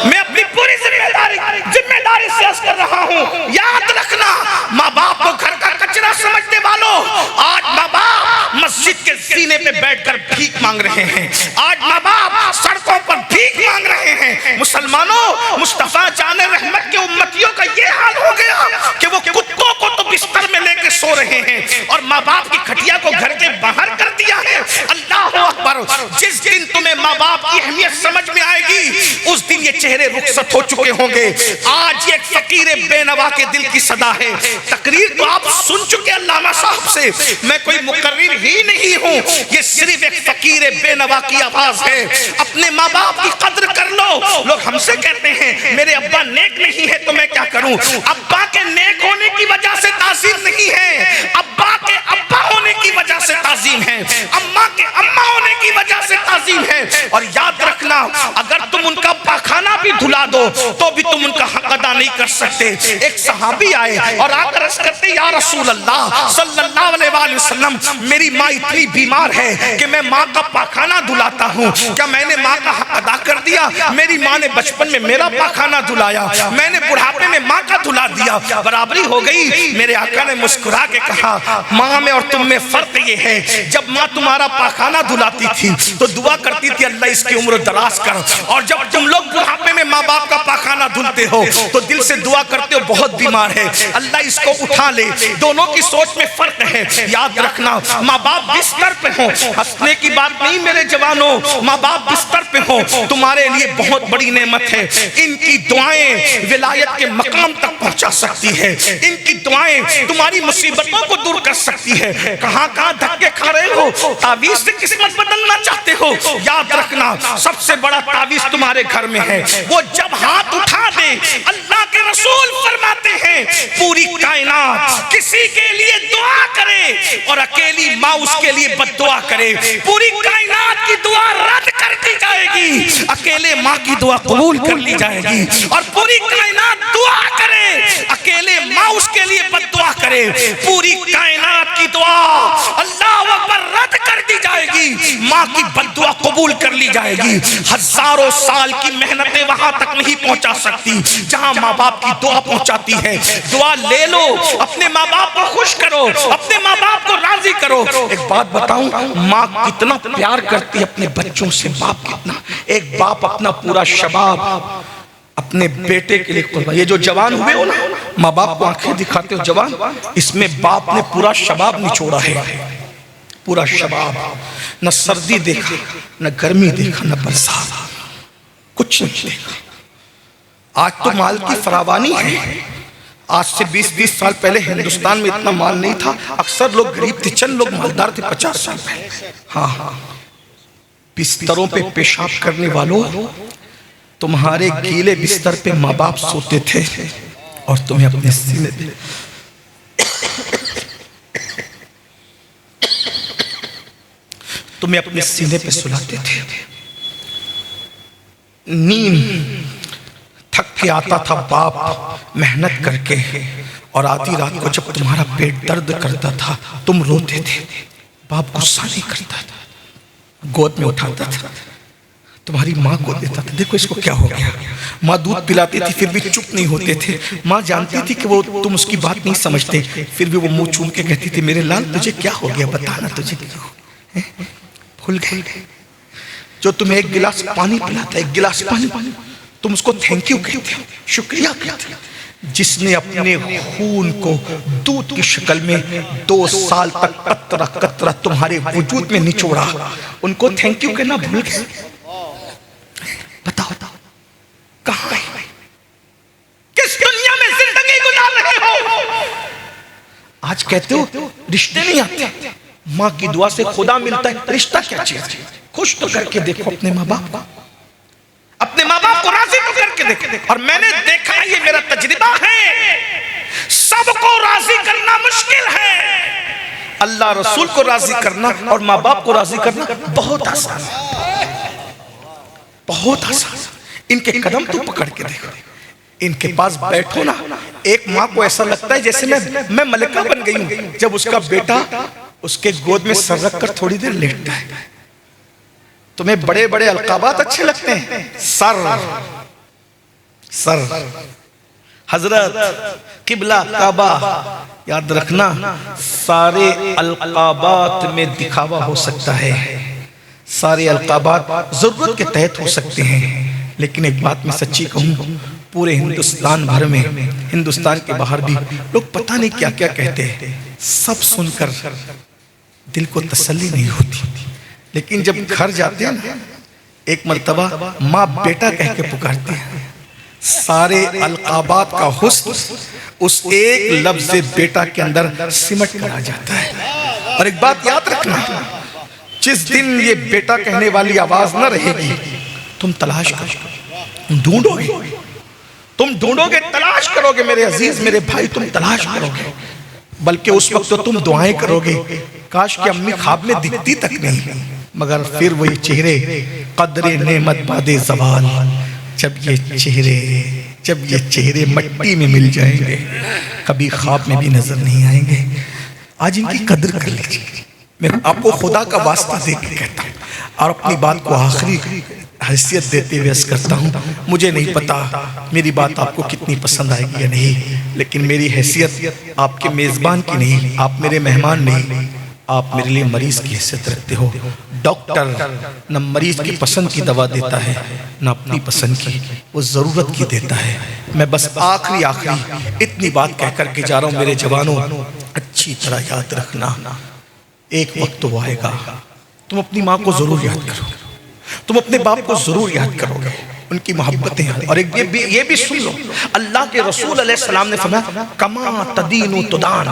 मैं अपनी पूरी जिम्मेदारी से अर्ज कर रहा हूं। याद रखना, माँ बाप को घर का कचरा समझने वालों, आज माँ बाप मस्जिद के सीने पे बैठकर भीख मांग रहे हैं। आज माँ बाप सड़कों पर भीख मांग रहे हैं। मुसलमानों, मुस्तफा जाने रहमत के उम्मतियों का ये हाल हो गया कि वो कुत्तों को तो बिस्तर में लेके सो रहे हैं और माँ बाप की खटिया को घर के बाहर कर दिया है। अल्लाह अकबर। जिस दिन तुम्हें माँ बाप की अहमियत समझ में आएगी, उस दिन ये चेहरे रुखसत हो चुके होंगे। आज ये फकीर बेनवा के दिल की सदा है। तकरीर तो आप सुन चुके अल्लामा साहब से, मैं कोई मुकर्रिर ही नहीं हूँ, ये सिर्फ एक फकीर बेनवा की आवाज है। अपने माँ बाप की कद्र कर लो। लोग हमसे कहते हैं मेरे अब्बा नेक नहीं है तो मैं क्या करूं? अब्बा के नेक होने की वजह से ताजीम नहीं है, अब्बा के अब्बा होने की वजह से ताजीम है, अम्मा के अम्मा होने की वजह से ताजीम है। और याद रखना, अगर तुम उनका पाखाना भी धुला दो तो भी तुम उनका हक अदा नहीं कर सकते। एक सहाबी आए और आकर अर्ज करते, या रसूल अल्लाह सल्लल्लाहु अलैहि वसल्लम, मेरी माँ इतनी बीमार है कि मैं माँ का पाखाना धुलाता हूँ, क्या मैंने माँ का हक अदा कर दिया? मेरी माँ ने बचपन में मेरा पाखाना धुलाया, मैंने बुढ़ापे में माँ का धुला दिया, बराबरी हो गई। मेरे आका ने मुस्कुरा के कहा, माँ में और तुम में फर्क ये है, जब माँ तुम्हारा पाखाना धुलाती थी तो दुआ करती थी अल्लाह इसकी उम्र दराज कर, और जब तुम लोग बुढ़ापे में माँ बाप का पाखाना धुलते हो तो दिल से दुआ करते हो बहुत बीमार है, अल्लाह इसको उठा ले। दोनों की सोच में फर्क है। याद रखना, माँ बाप बिस्तर पे हो, हंसने की बात नहीं मेरे जवानों, माँ बाप बिस्तर पे हो, तुम्हारे लिए बहुत बड़ी नेमत है। इनकी दुआएं विलायत के मकाम तक पहुंचा सकती है, इनकी दुआएं तुम्हारी मुसीबतों को दूर कर सकती है। कहां कहां धक्के खा रहे हो, तावीज से किस्मत बदलना चाहते हो, याद रखना सबसे बड़ा तावीज तुम्हारे घर में है। वो जब हाथ उठा दे, अल्लाह के रसूल फरमाते हैं पूरी कायनात किसी के लिए दुआ करे और अकेली माँ उसके लिए बद्दुआ करे, पूरी कायनात की दुआ रद्द कर दी जाएगी, अकेले माँ की दुआ कबूल कर ली जाएगी। और पूरी कायनात दुआ करे, अकेले माँ उसके लिए बद्दुआ करे, पूरी कायनात की दुआ अल्लाह अकबर रद्द कर दी जाएगी, माँ की बद्दुआ कबूल कर ली जाएगी। हजारों साल की मेहनतें वहां तक नहीं पहुंचा सकती जहां माँ बाप की दुआ पहुंचाती है। दुआ ले लो, अपने माँ बाप को खुश करो, अपने माँ बाप को राजी करो। एक बात बताऊं, माँ कितना प्यार करती है अपने बच्चों से, बाप कितना। एक बाप अपना पूरा शबाब अपने बेटे के लिए कुर्बान। ये जो जवान हुए हो ना, माँ बाप को आंखें दिखाते हो जवान, इसमें बाप ने पूरा शबाब निचोड़ा है, पूरा शबाब। न सर्दी देखा, न गर्मी देखा, न बरसात, कुछ नहीं देखा। आज तो माल की फरावानी है। आज से 20-20 साल पहले हिंदुस्तान में इतना माल नहीं था। अक्सर लोग गरीब थे, चंद लोग मालदार थे 50 साल पहले। हाँ, बिस्तरों पे पेशाब करने वालों, तुम्हारे गीले बिस्तर पे माँ बाप सोते थे और तुम्हें अपने सीने पे सुलाते थे। नींद थक के आता था बाप मेहनत करके, और आधी रात को जब तुम्हारा पेट दर्द करता था तुम रोते थे। बाप गुस्सा नहीं करता था, गोद में उठाता था, तुम्हारी माँ को देता था, देखो इसको क्या हो गया। माँ दूध पिलाती थी फिर भी चुप नहीं होते थे। माँ जानती थी कि वो तुम उसकी बात नहीं समझते, फिर भी वो मुंह चूम के कहती थी मेरे लाल तुझे क्या हो गया, बताना तुझे क्या, भूल गए। जो तुम्हें एक गिलास पानी पिलाता, एक गिलास पानी, तुम उसको थैंक यू कहते हो, शुक्रिया कहते हो। जिसने अपने खून को दूध की शक्ल में 2 साल तक कतरा कतरा तुम्हारे वजूद में निचोड़ा, उनको थैंक यू कहना भूल गए। बताओ कहां है, किस दुनिया में जिंदगी गुजार रहे हो। आज कहते हो रिश्ते नहीं आते, माँ की दुआ से खुदा मिलता है, रिश्ता क्या चीज है। खुश तो करके देखो अपने माँ बाप को, अपने माँ बाप को राजी तो करके देखो। और मैंने देखा, ये मेरा तजुर्बा है, सबको राजी करना मुश्किल है, अल्लाह रसूल को राजी करना और माँ बाप को राजी करना बहुत आसान है, बहुत आसान। इनके कदम तो पकड़ के देखो, इनके पास बैठो ना, एक माँ को ऐसा लगता है जैसे मैं मलिका बन गई हूं जब उसका बेटा उसके गोद में सर रख कर थोड़ी देर लेटता है। तुम्हें बड़े बड़े अलकाबात अच्छे लगते हैं, सर, हजरत, किबला, काबा, याद रखना सारे अलकाबात में दिखावा हो सकता है, सारे अलकाबात जरूरत के तहत हो सकते हैं। लेकिन एक बात मैं सच्ची कहूँ, पूरे हिंदुस्तान भर में, हिंदुस्तान के बाहर भी लोग पता नहीं क्या क्या कहते हैं, सब सुनकर दिल को तसल्ली नहीं होती। लेकिन जब घर जाते हैं ना, एक मर्तबा माँ बेटा कह के पुकारती है, सारे अलकाबात का हुस्न उस एक लफ्ज़ बेटा के अंदर सिमट कर आ जाता है। और एक बात याद रखना, जिस दिन ये बेटा कहने वाली आवाज न रहेगी, तुम तलाश करोगे, तुम ढूंढोगे, तलाश करोगे मेरे अजीज, मेरे भाई, तुम तलाश करोगे। बल्कि उस वक्त तो तुम दुआएं करोगे, काश कि अम्मी ख्वाब में दिखती तक नहीं, मगर फिर वही चेहरे कदरे नेमत बादे ज़वाल, जब ये चेहरे मट्टी में मिल जाएंगे, कभी ख्वाब में भी नजर नहीं आएंगे। आज इनकी कदर कर लीजिए। मैं आपको खुदा का वास्ता दे के कहता हूँ और अपनी बात को आखिरी हैसियत देते हुए अर्ज़ करता हूँ, मुझे नहीं पता मेरी बात आपको कितनी पसंद आएगी या नहीं, लेकिन मेरी हैसियत आपके मेज़बान की नहीं, आप मेरे मेहमान नहीं, आप मेरे लिए मरीज की हैसियत रखते हो। डॉक्टर न मरीज की पसंद की दवा देता है, न अपनी पसंद की, वो ज़रूरत की देता है। मैं बस आखिरी इतनी बात कह कर के जा रहा हूँ, मेरे जवानों, अच्छी तरह याद रखना, एक वक्त तो आएगा तुम अपनी माँ को ज़रूर याद करोगे, तुम अपने बाप को ज़रूर याद करोगे, उनकी मोहब्बतें। और एक ये भी सुन लो, अल्लाह के रसूल अलैहिस्सलाम ने फरमाया, कमा तदीनु तुदान,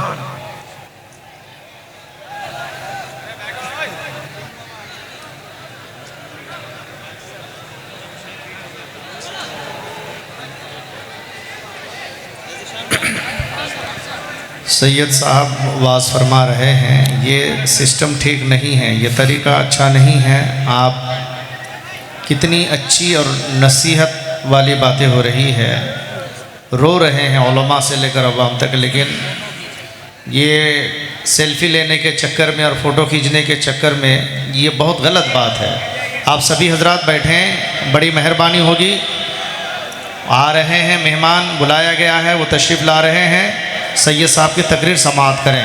सैयद साहब वाज फरमा रहे हैं, ये सिस्टम ठीक नहीं है, ये तरीका अच्छा नहीं है। आप कितनी अच्छी और नसीहत वाली बातें हो रही है, रो रहे हैं उलमा से लेकर अवाम तक, लेकिन ये सेल्फी लेने के चक्कर में और फ़ोटो खींचने के चक्कर में ये बहुत गलत बात है। आप सभी हजरात बैठें, बड़ी मेहरबानी होगी। आ रहे हैं मेहमान, बुलाया गया है, वो तशरीफ़ ला रहे हैं, सैयद साहब की तकरीर समाअत करें।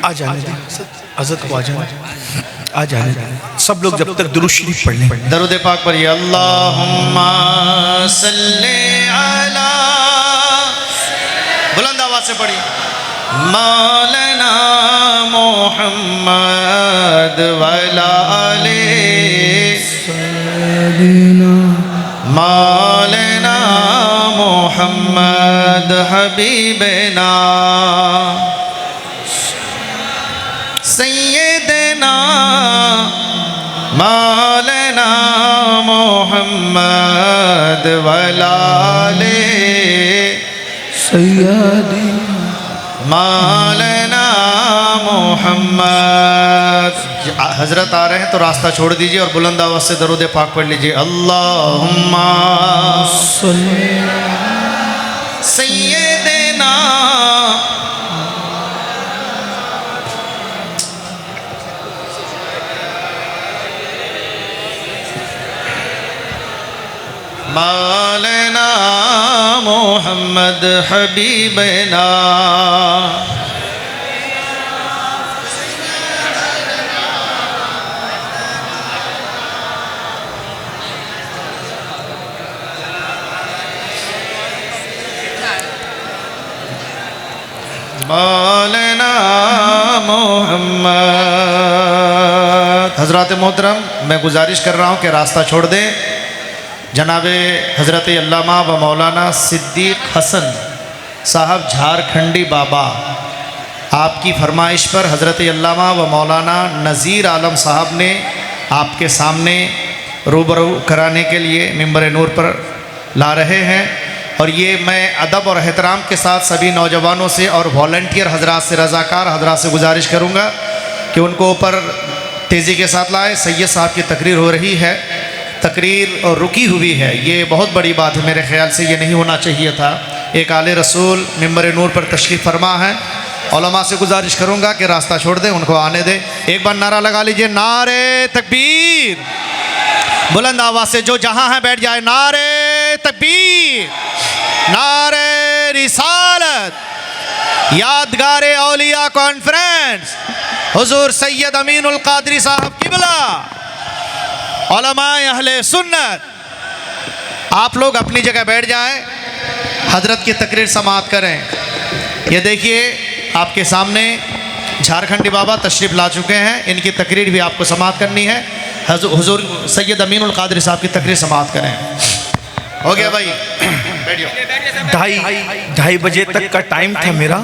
आ जाने दें हज़रत को, आ जाने दें। सब लोग जब तक दुरूद शरीफ पढ़ लें, दरूद पाक पर ये अल्लाहुम्मा सल्ले अला, बुलंद आवाज़ से पढ़िए, मौलाना मोहम्मद वला आले मौलाना मोहम्मद हबीबना सैयदना मौलाना मोहम्मद वला आले सैयदी मौलाना मोहम्मद। हजरत आ रहे हैं तो रास्ता छोड़ दीजिए और बुलंद आवाज़ से दरूद पाक पढ़ लीजिए, अल्लाहुम्मा सल्ली सैयदना मौलाना मोहम्मद हबीबना मौलाना मोहम्मद। हज़रत मोहतरम, मैं गुजारिश कर रहा हूँ कि रास्ता छोड़ दें। जनाबे हज़रत अल्लामा व मौलाना सिद्दीक़ हसन साहब झारखंडी बाबा, आपकी फरमाइश पर हज़रत अल्लामा व मौलाना नज़ीर आलम साहब ने आपके सामने रूबरू कराने के लिए मिंबर नूर पर ला रहे हैं। और ये मैं अदब और एहतराम के साथ सभी नौजवानों से और वॉलंटियर हजरात से, रज़ाकार हजरात से गुजारिश करूँगा कि उनको ऊपर तेज़ी के साथ लाए। सैयद साहब की तकरीर हो रही है, तकरीर और रुकी हुई है, ये बहुत बड़ी बात है। मेरे ख़्याल से ये नहीं होना चाहिए था। एक आले रसूल मिंबर नूर पर तशरीफ़ फरमा है। उलमा से गुजारिश करूँगा कि रास्ता छोड़ दें, उनको आने दें। एक बार नारा लगा लीजिए, नारे तकबीर। बुलंद आवाज़ से जो जहाँ है बैठ जाए। नारे तकबीर, नारे रिसालत। यादगार औलिया कॉन्फ्रेंस हुजूर सैयद अमीनुल कादरी साहब किबला, उलमाए अहले सुन्नत, आप लोग अपनी जगह बैठ जाएं, हजरत की तकरीर समाअत करें। ये देखिए आपके सामने झारखंडी बाबा तशरीफ़ ला चुके हैं, इनकी तकरीर भी आपको समाअत करनी है। हुजूर सैयद अमीनुल कादरी साहब की तकरीर समाअत करें। हो गया भाई, बैठिए। 2:30 बजे तक का टाइम था मेरा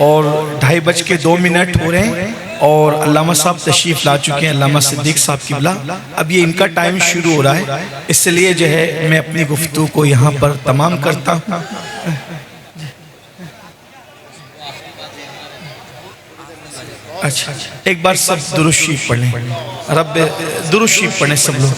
और 2:02 हो रहे हैं और अल्लामा साहब तशरीफ़ ला चुके हैं, अल्लामा सिद्दीक़ साहब किबला। अब ये इनका टाइम शुरू हो रहा है, इसलिए जो है मैं अपनी गुफ्तगू को यहाँ पर तमाम करता हूँ। अच्छा, एक बार सब दुरूद शरीफ पढ़ लें, रब दुरूद शरीफ पढ़ें सब लोग।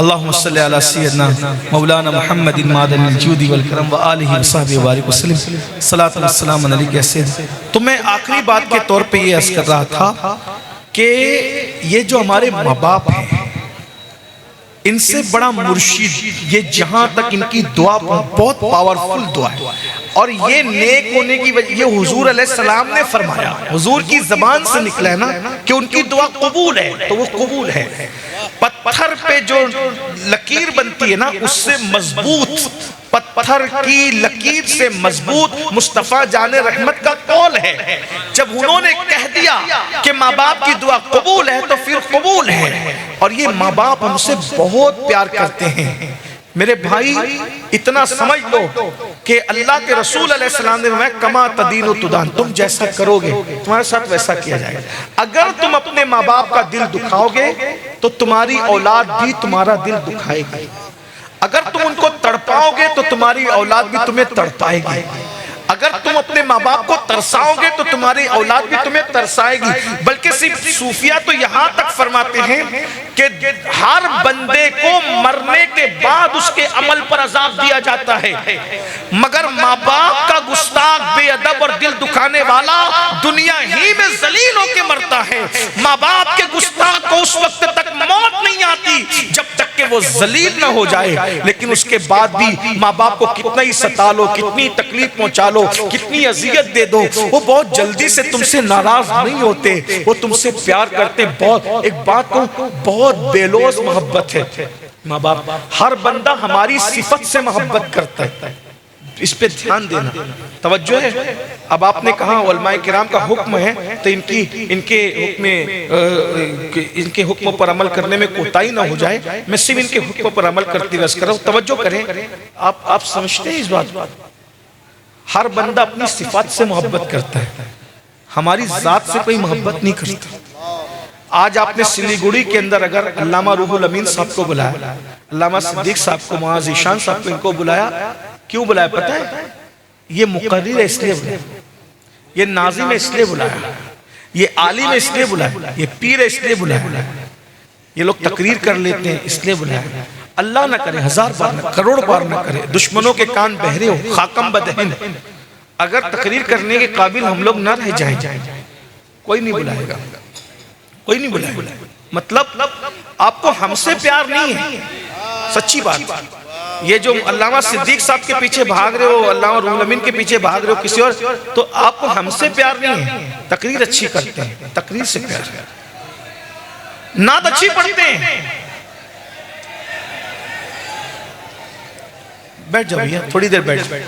अल्लाहुम्मा सल्ली अला सय्यदना मौलाना मुहम्मदिन मादनिल जूदी वल करम व आलिहि व सहबिहि व बारिक वसल्लम सलातु व सलाम अलैका सय्यद। तो मैं आखिरी बात के तौर पे ये अर्ज़ कर रहा था कि ये जो हमारे माँ बाप हैं, इनसे बड़ा मुर्शिद, ये जहाँ तक इनकी दुआ बहुत पावरफुल दुआ है और ये नेक होने की वजह, ये हुजूर अलैहिस्सलाम ने फरमाया, हुजूर की ज़बान से निकला है ना कि उनकी दुआ कबूल है, तो वो कबूल है। पत्थर पे जो लकीर बनती है ना, उससे मजबूत, पत्थर की लकीर से मजबूत मुस्तफ़ा जाने रहमत का कौल है। जब उन्होंने कह दिया कि माँ बाप की दुआ कबूल है तो फिर कबूल है। और ये माँ बाप हमसे बहुत प्यार करते हैं। मेरे भाई, इतना समझ लो कि अल्लाह के रसूल अलैहिस्सलाम ने फरमाया, कमा तदीनु तुदान, तुम जैसा करोगे तुम्हारे साथ वैसा किया जाएगा। अगर तुम अपने माँ बाप का दिल दुखाओगे तो तुम्हारी औलाद भी तुम्हारा दिल दुखाएगी। अगर तुम उनको तड़पाओगे तो तुम्हारी औलाद भी तुम्हें तड़पाएगी। अगर तुम अपने माँ बाप को तरसाओगे तो तुम्हारी औलाद भी तुम्हें तरसाएगी। बल्कि सिर्फ सूफिया तो यहाँ तक फरमाते हैं कि हर बंदे को मरने के बाद उसके अमल पर अजाब दिया जाता है, मगर माँ बाप का गुस्ताख, बेअदब और दिल दुखाने वाला दुनिया ही में जलील होकर मरता है। माँ बाप के गुस्ताख को उस वक्त तक मौत नहीं आती जब तक कि वो जलील न हो जाए। लेकिन उसके बाद भी माँ बाप को कितना ही सता लो, कितनी तकलीफ पहुंचा लो, कितनी अजियत दे दो, वो बहुत जल्दी से तुमसे नाराज नहीं होते, वो तुमसे प्यार करते। बहुत, एक बात को, बहुत बेलोस मोहब्बत है माँ बाप। हर बंदा हमारी सिफत से मोहब्बत करता है, इस पे ध्यान देना, तवज्जो है। अब आपने कहा उलमाए किराम का हुक्म है तो इनके हुक्म पर अमल करने में कोताही ना हो जाए। मैं सिर्फ इनके हुक्म पर अमल करती रह कर रहा हूं, तवज्जो करें। आप समझते हैं इस बात? हर बंदा अपनी सिफात से मोहब्बत करता है, हमारी जात से कोई मोहब्बत नहीं करता। आज आपने सिलीगुड़ी के अंदर अगर अल्लामा रूहुल अमीन साहब को बुलाया, अल्लामा सिद्दीक साहब को, मुआज़ ईशान साहब को, इनको बुलाया, क्यों बुलाया पता है? ये मुक़र्रिर है इसलिए बुलाया, ये नाज़िम है इसलिए बुलाया, ये आलिम है इसलिए बुलाया, ये पीर है इसलिए बुलाया, ये लोग तकरीर कर लेते हैं इसलिए बुलाया। अल्लाह ना करे, 1000 बार ना, करोड़ बार ना करे, दुश्मनों के कान बहरे हो, खाकम बदहन, अगर तकरीर करने के काबिल हम लोग ना रह जाए, कोई नहीं बुलाएगा, कोई नहीं बुलाएगा। मतलब आपको हमसे प्यार नहीं है, सच्ची बात। ये जो अल्लामा सिद्दीक साहब के पीछे भाग रहे हो, अल्लामा रूहुल अमीन के पीछे भाग रहे हो किसी और, तो आपको हमसे प्यार नहीं है। तकरीर अच्छी करते हैं, तकरीर से प्यार, नात अच्छी पढ़ते हैं। बैठ जाओ भैया, थोड़ी देर बैठ जाओ।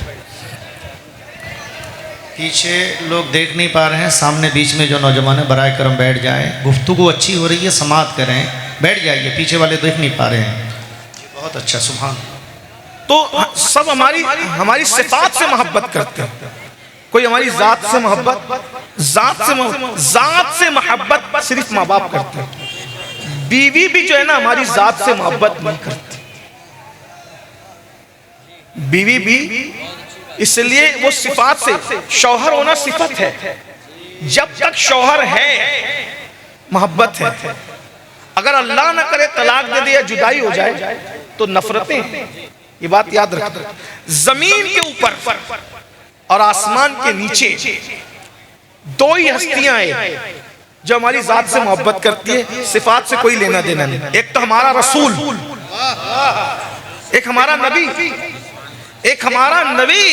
पीछे लोग देख नहीं पा रहे हैं, सामने बीच में जो नौजवान है बराए करम बैठ जाएं। गुफ्तगू अच्छी हो रही है, समाअत करें, बैठ जाइए। पीछे वाले देख नहीं पा रहे हैं। बहुत अच्छा, सुभान। तो सब हमारी सिफात से मोहब्बत करते हैं। कोई हमारी जात से मोहब्बत, जात से मोहब्बत सिर्फ माँ बाप करते हैं। बीवी भी जो है ना हमारी जात से मोहब्बत नहीं करती, बीवी भी, इसलिए वो सिफात से, शौहर होना सिफत है। जब तक शौहर है मोहब्बत है। अगर अल्लाह ना करे तलाक दे दिया, जुदाई हो जाए तो नफरतें हैं। ये बात याद रखना। जमीन के ऊपर और आसमान के नीचे दो ही हस्तियां हैं जो हमारी जात से मोहब्बत करती है, सिफात से कोई लेना देना नहीं। एक तो हमारा रसूल, एक हमारा नबी, एक हमारा नबी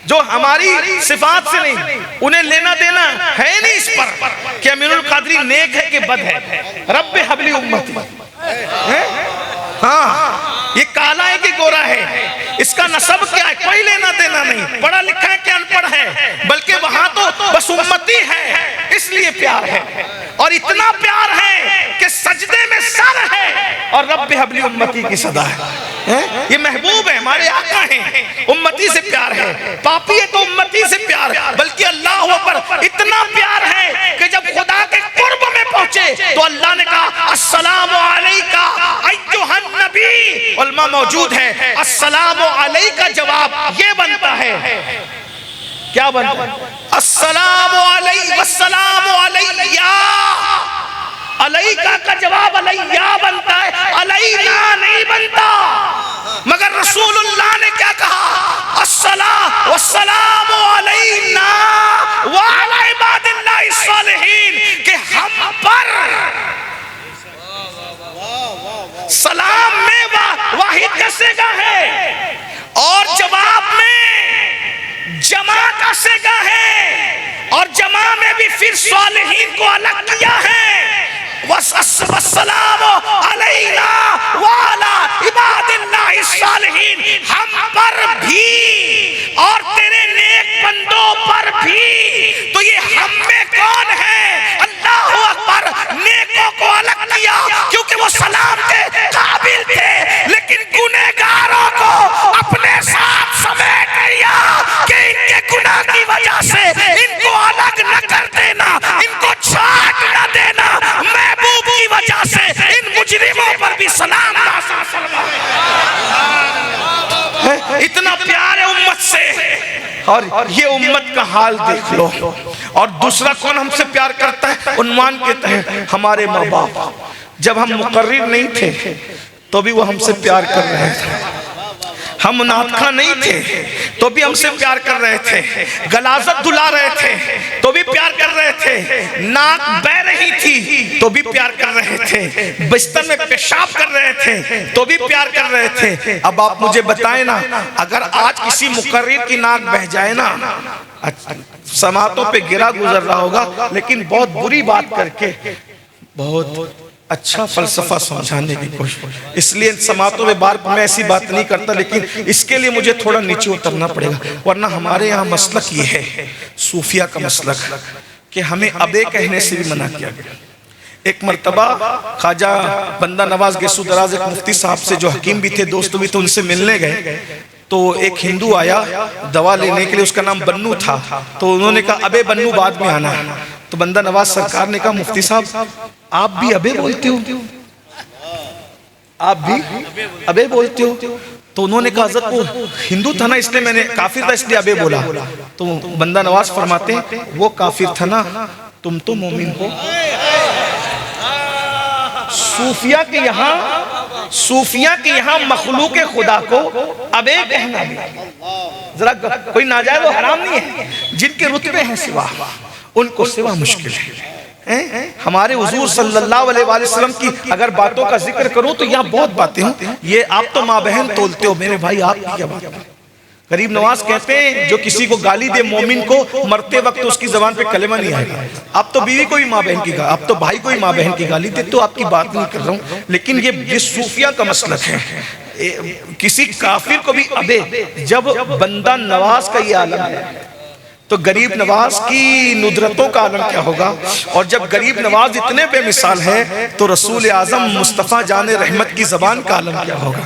जो हमारी सिफात से नहीं, उन्हें लेना देना है नहीं इस पर कि अमीरुल कादरी नेक है कि बद है। रब्बे हबली उम्मती, हाँ, ये काला है कि गोरा है, इसका नसब क्या है, कोई लेना देना नहीं। पढ़ा लिखा है कि अनपढ़ है, बल्कि वहां तो बस उम्मती है, इसलिए प्यार है। और इतना प्यार है कि सजदे में सर है और रब्बे हबली उम्मती की सदा है। ये महबूब है, हमारे आका हैं, उम्मती से प्यार है। पापी है तो उम्मती से प्यार है, बल्कि अल्लाह पर इतना प्यार है कि जब खुदा के कुर्ब में पहुंचे तो अल्लाह ने कहा अस्सलामु अलैका अय्युहन नबी। उलमा मौजूद है, अस्सलामु अलैका जवाब ये बनता है, क्या बनता है? अस्सलामु अलैका, वस्सलामु अलैया। अलैका का जवाब अलैया बनता है, अलैना नहीं बनता। मगर रसूलुल्लाह ने क्या कहा? अस्सलाम वस्सलामु अलैना व अला इबादिल्लाहि सालिहीन, कि हम पर सलाम में वाहिद का सेगा है और जवाब में जमा का सेगा है, और जमा में भी फिर सालिहीन को अलग किया है। वस्सलामु अलैना व अला इबादिल्लाहि सालिहीन, हम पर भी और तेरे नेक बंदों पर भी। तो ये हम में कौन है? अल्लाहु अकबर। नेकों को अलग किया क्योंकि वो सलाम के काबिल थे, लेकिन गुनहगारों को अपने साथ समेट लिया कि इनके गुनाह की वजह से इनको अलग न कर देना, इनको छाट न देना। महबूब की वजह से इन मुजरिमों पर भी सलाम। इतना प्यार है उम्मत से, और ये उम्मत का हाल देख लो। और दूसरा कौन हमसे प्यार करता है? उन्वान के तहत हमारे माँ बाप। जब हम मुकर्रिर नहीं थे तो भी वो हमसे प्यार कर रहे थे, हम नातखा नहीं थे तो भी हमसे प्यार कर रहे थे, गलाजत दुला रहे थे तो भी प्यार कर रहे थे, नाक बह रही थी तो भी प्यार कर रहे थे, बिस्तर में पेशाब कर रहे थे तो भी प्यार कर रहे थे। अब आप मुझे बताएं ना, अगर आज किसी मुकर्रिर की नाक बह जाए ना, समातों पे गिरा गुजर रहा होगा, लेकिन बहुत बुरी बात करके बहुत अच्छा फलसफा समझाने की कोशिश। इसलिए समातों में बार मैं ऐसी बात नहीं करता, लेकिन इसके लिए मुझे थोड़ा नीचे उतरना पड़ेगा, वरना हमारे यहाँ मसलक ये है, सूफिया का मसलक, कि हमें अबे कहने से भी मना किया गया। एक मर्तबा ख्वाजा बंदा नवाज गेसू दराज एक मुफ्ती साहब से, जो हकीम भी थे, दोस्त भी थे, उनसे मिलने गए तो एक हिंदू आया दवा लेने के लिए, उसका नाम बन्नू था। तो उन्होंने कहा अबे बन्नू बाद में आना। तो बंदा नवाज सरकार ने कहा मुफ्ती साहब आप भी अबे बोलते हो? आप भी अबे बोलते हो? तो उन्होंने कहा हज़रत वो हिंदू था ना, इसलिए मैंने, काफिर था इसलिए अबे बोला। तो बंदा नवाज फरमाते हैं वो काफिर था ना, तुम तो मोमिन हो। सूफिया के यहाँ मखलूक खुदा को अबे कहना भी जरा कोई नाजायज वो हराम नहीं है। जिनके रुतबे हैं सिवा, उनको सिवा मुश्किल है। हमारे हुजूर सल्लल्लाहु अलैहि वसल्लम की अगर बातों का जिक्र करूं तो यहाँ बहुत बातें हैं। ये आप तो माँ बहन तोलते हो, मेरे भाई आप की क्या बात है। गरीब नवाज कहते हैं जो किसी को गाली दे मोमिन को, मरते वक्त उसकी जबान पे कलेमा नहीं आएगा। आप तो बीवी को ही माँ बहन की, आप तो भाई को ही माँ बहन की गाली दे, तो आपकी बात नहीं कर रहा हूँ। लेकिन ये सूफिया का मसलक है। किसी काफिर को भी अबे, जब बंदा नवाज का ये आलम है तो गरीब नवाज की नुदरतों का आलम क्या होगा। और जब गरीब नवाज इतने बेमिसाल है तो रसूल आजम मुस्तफ़ा जाने रहमत की जबान का आलम क्या होगा।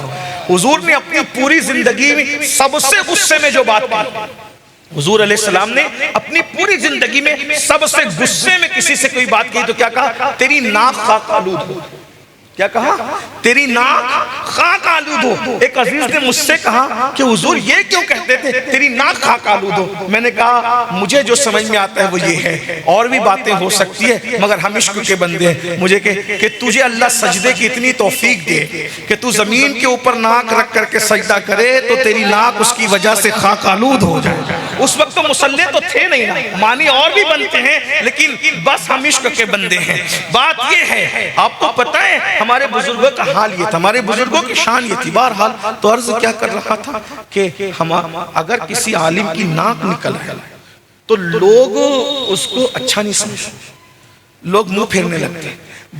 हुजूर ने अपनी पूरी जिंदगी में सबसे गुस्से में जो बात की, हुजूर अलैहिस्सलाम ने अपनी पूरी जिंदगी में सबसे गुस्से में किसी से कोई बात की तो क्या कहा, तेरी नाक खाक आलूद हो। क्या कहा, तेरी नाक खाक आलूद हो। एक अजीज ने मुझसे कहा कि हुजूर ये क्यों कहते थे तेरी नाक खाक आलूद हो। मैंने कहा मुझे जो समझ में आता है वो ये है, और भी बातें हो सकती है मगर हम इश्क के बंदे हैं। मुझे कि तुझे अल्लाह सजदे की इतनी तौफीक दे कि तू जमीन के ऊपर नाक रख करके सजदा करे तो तेरी नाक उसकी वजह से खाक आलूद हो जाए। उस वक्त तो मुसल्ले तो थे नहीं ना, मानी और भी बनते हैं, लेकिन बस हम इश्क के बंदे हैं। बात ये है, आपको पता है हमारे बुजुर्गों का हाल ये था, हमारे बुजुर्गों की शान ये थी। बहरहाल तो अर्ज क्या कर रहा था कि हम अगर किसी आलिम की नाक निकल है तो लोग उसको अच्छा नहीं समझते, लोग मुंह फेरने लगते।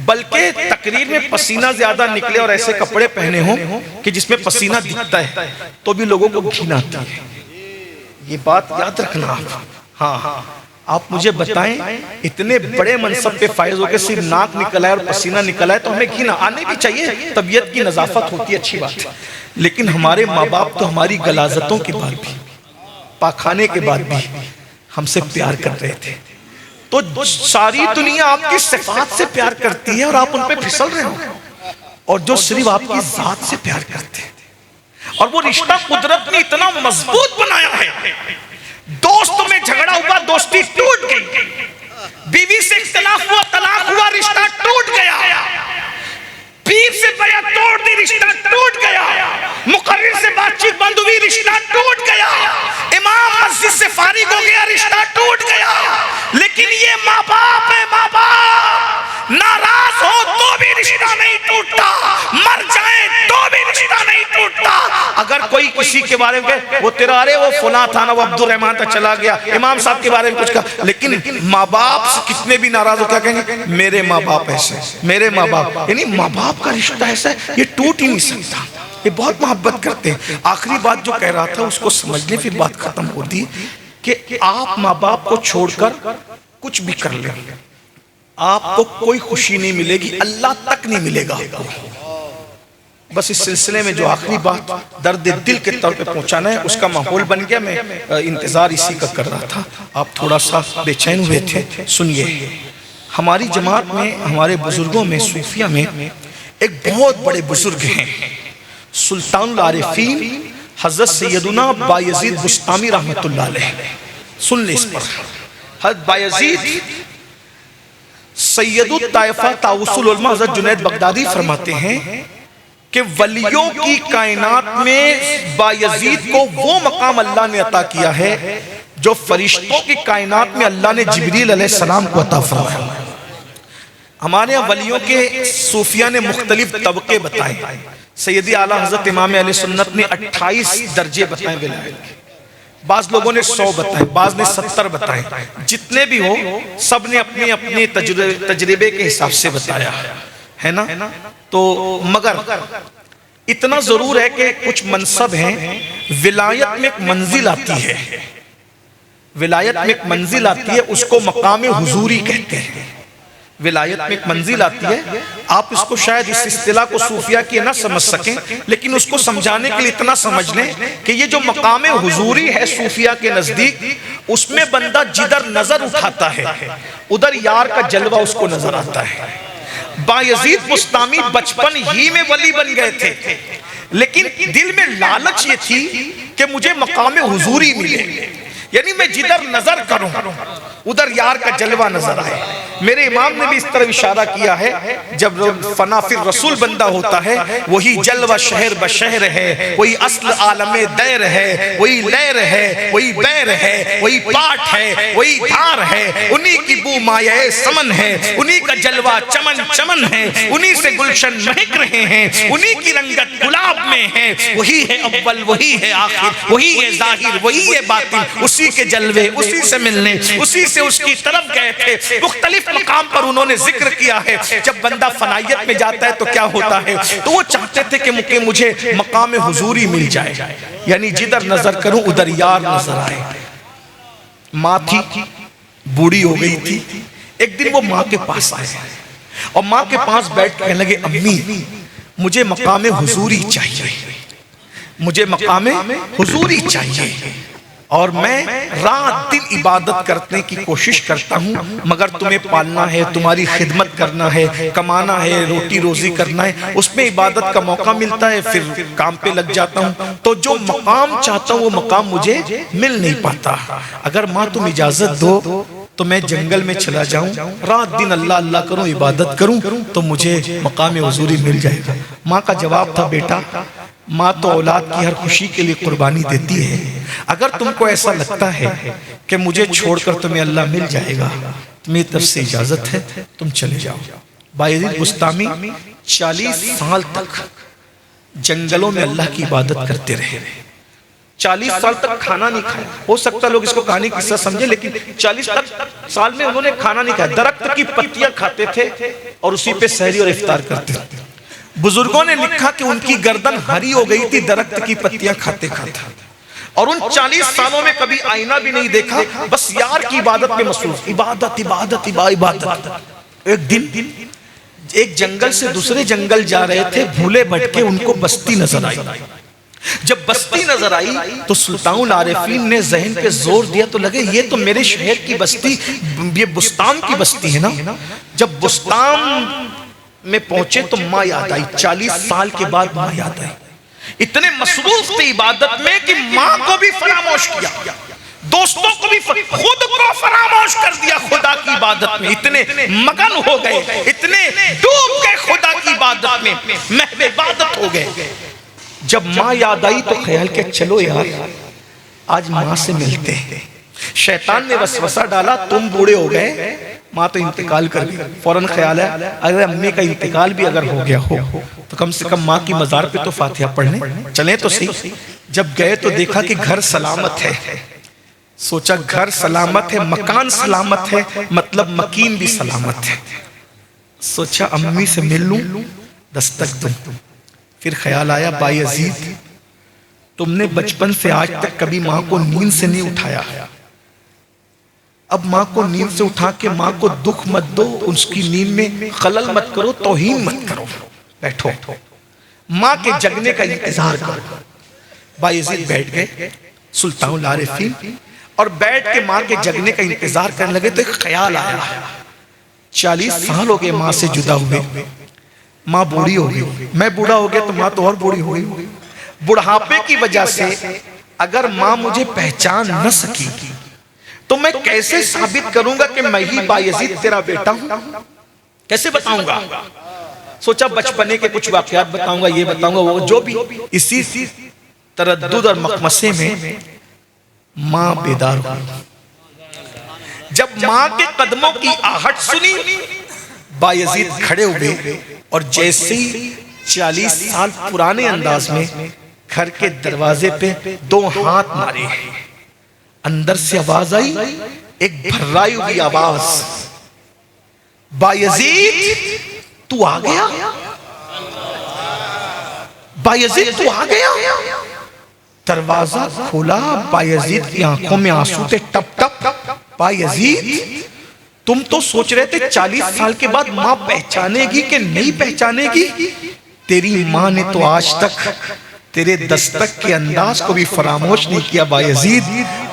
बल्कि तकरीर में पसीना ज्यादा निकले और ऐसे कपड़े पहने हो कि जिसमें पसीना दिखता है तो भी लोगों को घिन आती है। ये बात याद रखना आप। हाँ, आप मुझे बताएं, इतने बड़े मनसब पे फायज होकर सिर्फ नाक निकला है और पसीना निकला है तो हमें घिन आने भी चाहिए, तबीयत की नजाफत होती है, अच्छी बात है। लेकिन हमारे माँ बाप तो हमारी गलाजतों के बाद भी, पाखाने के बाद भी हमसे प्यार कर रहे थे। तो सारी दुनिया आपकी सिफात से प्यार करती है और आप उन पे फिसल रहे हो, और जो सिर्फ आपकी जात से प्यार करते हैं। और वो रिश्ता कुदरत ने इतना मजबूत बनाया है, दोस्त में झगड़ा हुआ दोस्ती टूट गई, बीवी से इख्तिलाफ हुआ तलाक हुआ रिश्ता टूट गया, पीर से बया तोड़ दी रिश्ता टूट गया, मुकर्रिर से बातचीत बंद हुई रिश्ता टूट गया, इमाम मस्जिद से फारिग हो गया रिश्ता टूट गया। लेकिन ये माँ बाप है, माँ बाप नाराज हो तो भी रिश्ता नहीं टूटता, मर जाए तो भी रिश्ता नहीं टूटता। अगर कोई किसी के बारे में वो तेरा, अरे वो फुला था ना, वो अब्दुल रहमान तक चला गया, इमाम साहब के बारे में कुछ कहा, लेकिन माँ बाप से कितने भी नाराज हो क्या कहेंगे, मेरे माँ बाप ऐसे, मेरे माँ बाप। यानी माँ बाप का रिश्ता ऐसा है, ये टूट ही नहीं सकता, ये बहुत मोहब्बत करते हैं। आखिरी बात जो कह रहा था उसको समझ ले, फिर बात खत्म होती कि आप माँ बाप को छोड़कर कुछ भी कर ले, आपको कोई खुशी नहीं मिलेगी, अल्लाह तक नहीं मिलेगा। बस इस सिलसिले में जो आखिरी बात दर्द दिल के तौर पे पहुंचाना है उसका माहौल बन गया। मैं इंतजार इसी का कर रहा था, आप थोड़ा सा बेचैन हुए थे। सुनिए, हमारी जमात में, हमारे बुजुर्गों में, सूफिया में एक बहुत बड़े बुजुर्ग हैं, सुल्तानुल आरिफीन हजरत सैयदुना बायजीद बुस्तामी रहमतुल्लाह अलैह। सुन ले इस पर। हजरत बायजीद सैयदुत ताइफा ताउसुल उलमा हजरत जुनैद बगदादी फरमाते हैं कि वलियों की कायनात में बायजीद को वो मकाम अल्लाह ने अता किया है जो फरिश्तों की कायनात में अल्लाह ने जिब्रील अलैहिस्सलाम को अता फरमाया। हमारे यहाँ वलियों के सूफिया ने मुख्तलिफ तबके बताए। सैयदी आला हजरत इमाम अहले सुन्नत ने 28 दर्जे बताए विलायत के, बाज लोगों ने 100 बताए, बाज ने 70 बताए। जितने भी हो सब ने अपने अपने तजर्बे के हिसाब से बताया है ना। तो मगर इतना जरूर है कि कुछ मनसब हैं, विलायत में एक मंजिल आती है, विलायत में एक मंजिल आती है, उसको मकाम हुजूरी कहते हैं। विलायत में एक मंजिल आती है, आप इसको शायद इस इस्तिलाह को सूफिया की ना समझ सकें, लेकिन उसको समझाने के लिए इतना समझ लें कि ये जो मकाम हुजूरी है सूफिया के नजदीक, उसमें बंदा जिधर नजर उठाता है उधर यार का जलवा उसको नजर आता है। बायजीद बुस्तामी बचपन ही में वली बन गए थे, लेकिन दिल में लालच ये थी कि मुझे मकाम हुजूरी मिले, यानी मैं जिधर नजर करूं उधर यार का जलवा नजर आए। मेरे इमाम ने भी इस तरह इशारा किया है, जब फना फिर रसूल बंदा होता है, वही जलवा शहर बशहर है, वही अस्ल आलमे दैर है, वही लैर है, वही बैर है, वही पाठ है, वही धार है, उन्हीं की बू माये समन है, उन्हीं का जलवा चमन चमन है, उन्हीं से गुलशन महक रहे हैं, उन्हीं की रंगत गुलाब में है, वही है अव्वल, वही है आखिर, वही है जाहिर, वही है बातिन, उसी के जलवे, उसी से मिलने, उसी से उसकी तरफ गए थे। मुख्तलिफ मकाम पर उन्होंने जिक्र किया है। जब बंदा फनायत में जाता है तो क्या होता है, तो वो चाहते थे कि मुझे मकाम हुजूरी मिल जाए, यानी जिधर नजर करूं उधर यार नजर आए। माँ थी, बूढ़ी हो गई थी। एक दिन वो माँ के पास आए और माँ के पास बैठ के कहने लगे, अम्मी मुझे मकाम हुजूरी चाहिए, मुझे मकाम हुजूरी चाहिए, और मैं रात दिन इबादत करने की कोशिश करता हूँ, मगर तुम्हें पालना है, तुम्हारी खिदमत करना है, कमाना है, रोटी रोजी करना है, उसमें इबादत का मौका मिलता है, फिर काम पे लग जाता हूँ, तो जो मकाम चाहता हूँ वो मकाम मुझे मिल नहीं पाता। अगर माँ तुम इजाजत दो तो मैं जंगल में चला जाऊं, रात दिन अल्लाह अल्लाह करूं, इबादत करूं, तो मुझे मकाम हुजूरी मिल जाएगा। माँ का जवाब था, बेटा माँ तो औलाद की हर खुशी के लिए कुर्बानी देती है, अगर तुमको ऐसा लगता है कि मुझे छोड़कर तुम्हें अल्लाह मिल जाएगा, तो मेरी तरफ से इजाजत है, तुम चले जाओ। बायजीद बुस्तामी 40 साल तक जंगलों में अल्लाह की इबादत करते रहे। 40 साल तक खाना नहीं खाया। हो सकता लोग इसको कहानी किस्सा समझे, लेकिन 40 साल में उन्होंने खाना नहीं खाया। दरख्त की पत्तियां खाते थे और उसी पे सहरी और इफ्तार करते थे। बुजुर्गों ने लिखा कि उनकी गर्दन हरी हो गई थी दरख्त की पत्तियां खाते खाते, और उन 40 सालों में कभी आईना भी नहीं देखा, बस यार की इबादत में मसरूफ, इबादत इबादत इबादत। एक दिन एक जंगल से दूसरे जंगल जा रहे थे, भूले भटके उनको बस्ती नजर आई। जब बस्ती नजर आई तो सुल्तानुल आरिफीन ने जहन पे जोर दिया, तो लगे ये तो मेरे शहर की बस्ती, ये बुस्तान की बस्ती है ना। जब बुस्तान में पहुंचे तो माँ याद आई। 40 साल के बाद माँ याद आई। इतने मसरूफ थे इबादत में कि माँ को भी फरामोश किया, दोस्तों को भी, खुद को फरामोश कर दिया खुदा की इबादत में। इतने मगन हो गए, इतने डूब गए खुदा की इबादत में, महव इबादत हो गए। जब माँ याद आई तो ख्याल किया, चलो यार आज माँ से मिलते हैं। शैतान ने वसवसा डाला, तुम बूढ़े हो गए, माँ तो इंतकाल कर गई। फौरन ख्याल है, अगर अम्मी का इंतकाल भी अगर हो गया हो तो कम से कम माँ की मजार पे तो फातिहा पढ़ने चले तो सही। जब गए तो देखा कि घर सलामत है। सोचा घर सलामत है, मकान सलामत है, मतलब मकीन भी सलामत है। सोचा अम्मी से मिल लूं, दस्तक दूं। फिर ख्याल आया, बायजीद तुमने बचपन से आज तक कभी माँ को नींद से नहीं उठाया, अब माँ को नींद से उठा के माँ को दुख मत दो, उसकी नींद में खलल मत करो, तौहीन मत करो। बैठो, माँ के जगने का इंतजार करो। बायजीद बैठ गए सुल्तानुल आरिफीन, और बैठ के माँ के जगने का इंतजार करने लगे। तो एक ख्याल आया, 40 साल हो गए माँ से जुदा हुए, माँ बूढ़ी हो गई, मैं बूढ़ा हो गया तो माँ तो और बूढ़ी हो गई। बुढ़ापे की वजह से अगर माँ मुझे पहचान न सकी तो मैं कैसे साबित करूंगा कि मैं ही बायजीद तेरा बेटा हूं, कैसे बताऊंगा। सोचा बचपने के कुछ वाकयात बताऊंगा, ये बताऊंगा, वो जो भी। इसी तरद्दुद और मखमसे में माँ बेदार हुई। जब माँ के कदमों की आहट सुनी, बायजीद खड़े हुए और जैसे ही 40 साल पुराने अंदाज में घर के दरवाजे पे 2 हाथ मारे, अंदर से आवाज आई, एक भर्राई हुई आवाज, बायजीद तू आ गया, बायजीद तू आ गया। दरवाजा खोला, बायजीद की आंखों में आंसू थे टप टप। बायजीद तुम तो सोच रहे थे 40 साल के बाद माँ पहचानेगी कि नहीं पहचानेगी, तेरी माँ ने तो आज तक तेरे दस्तक के अंदाज को भी फरामोश नहीं किया बायजीद।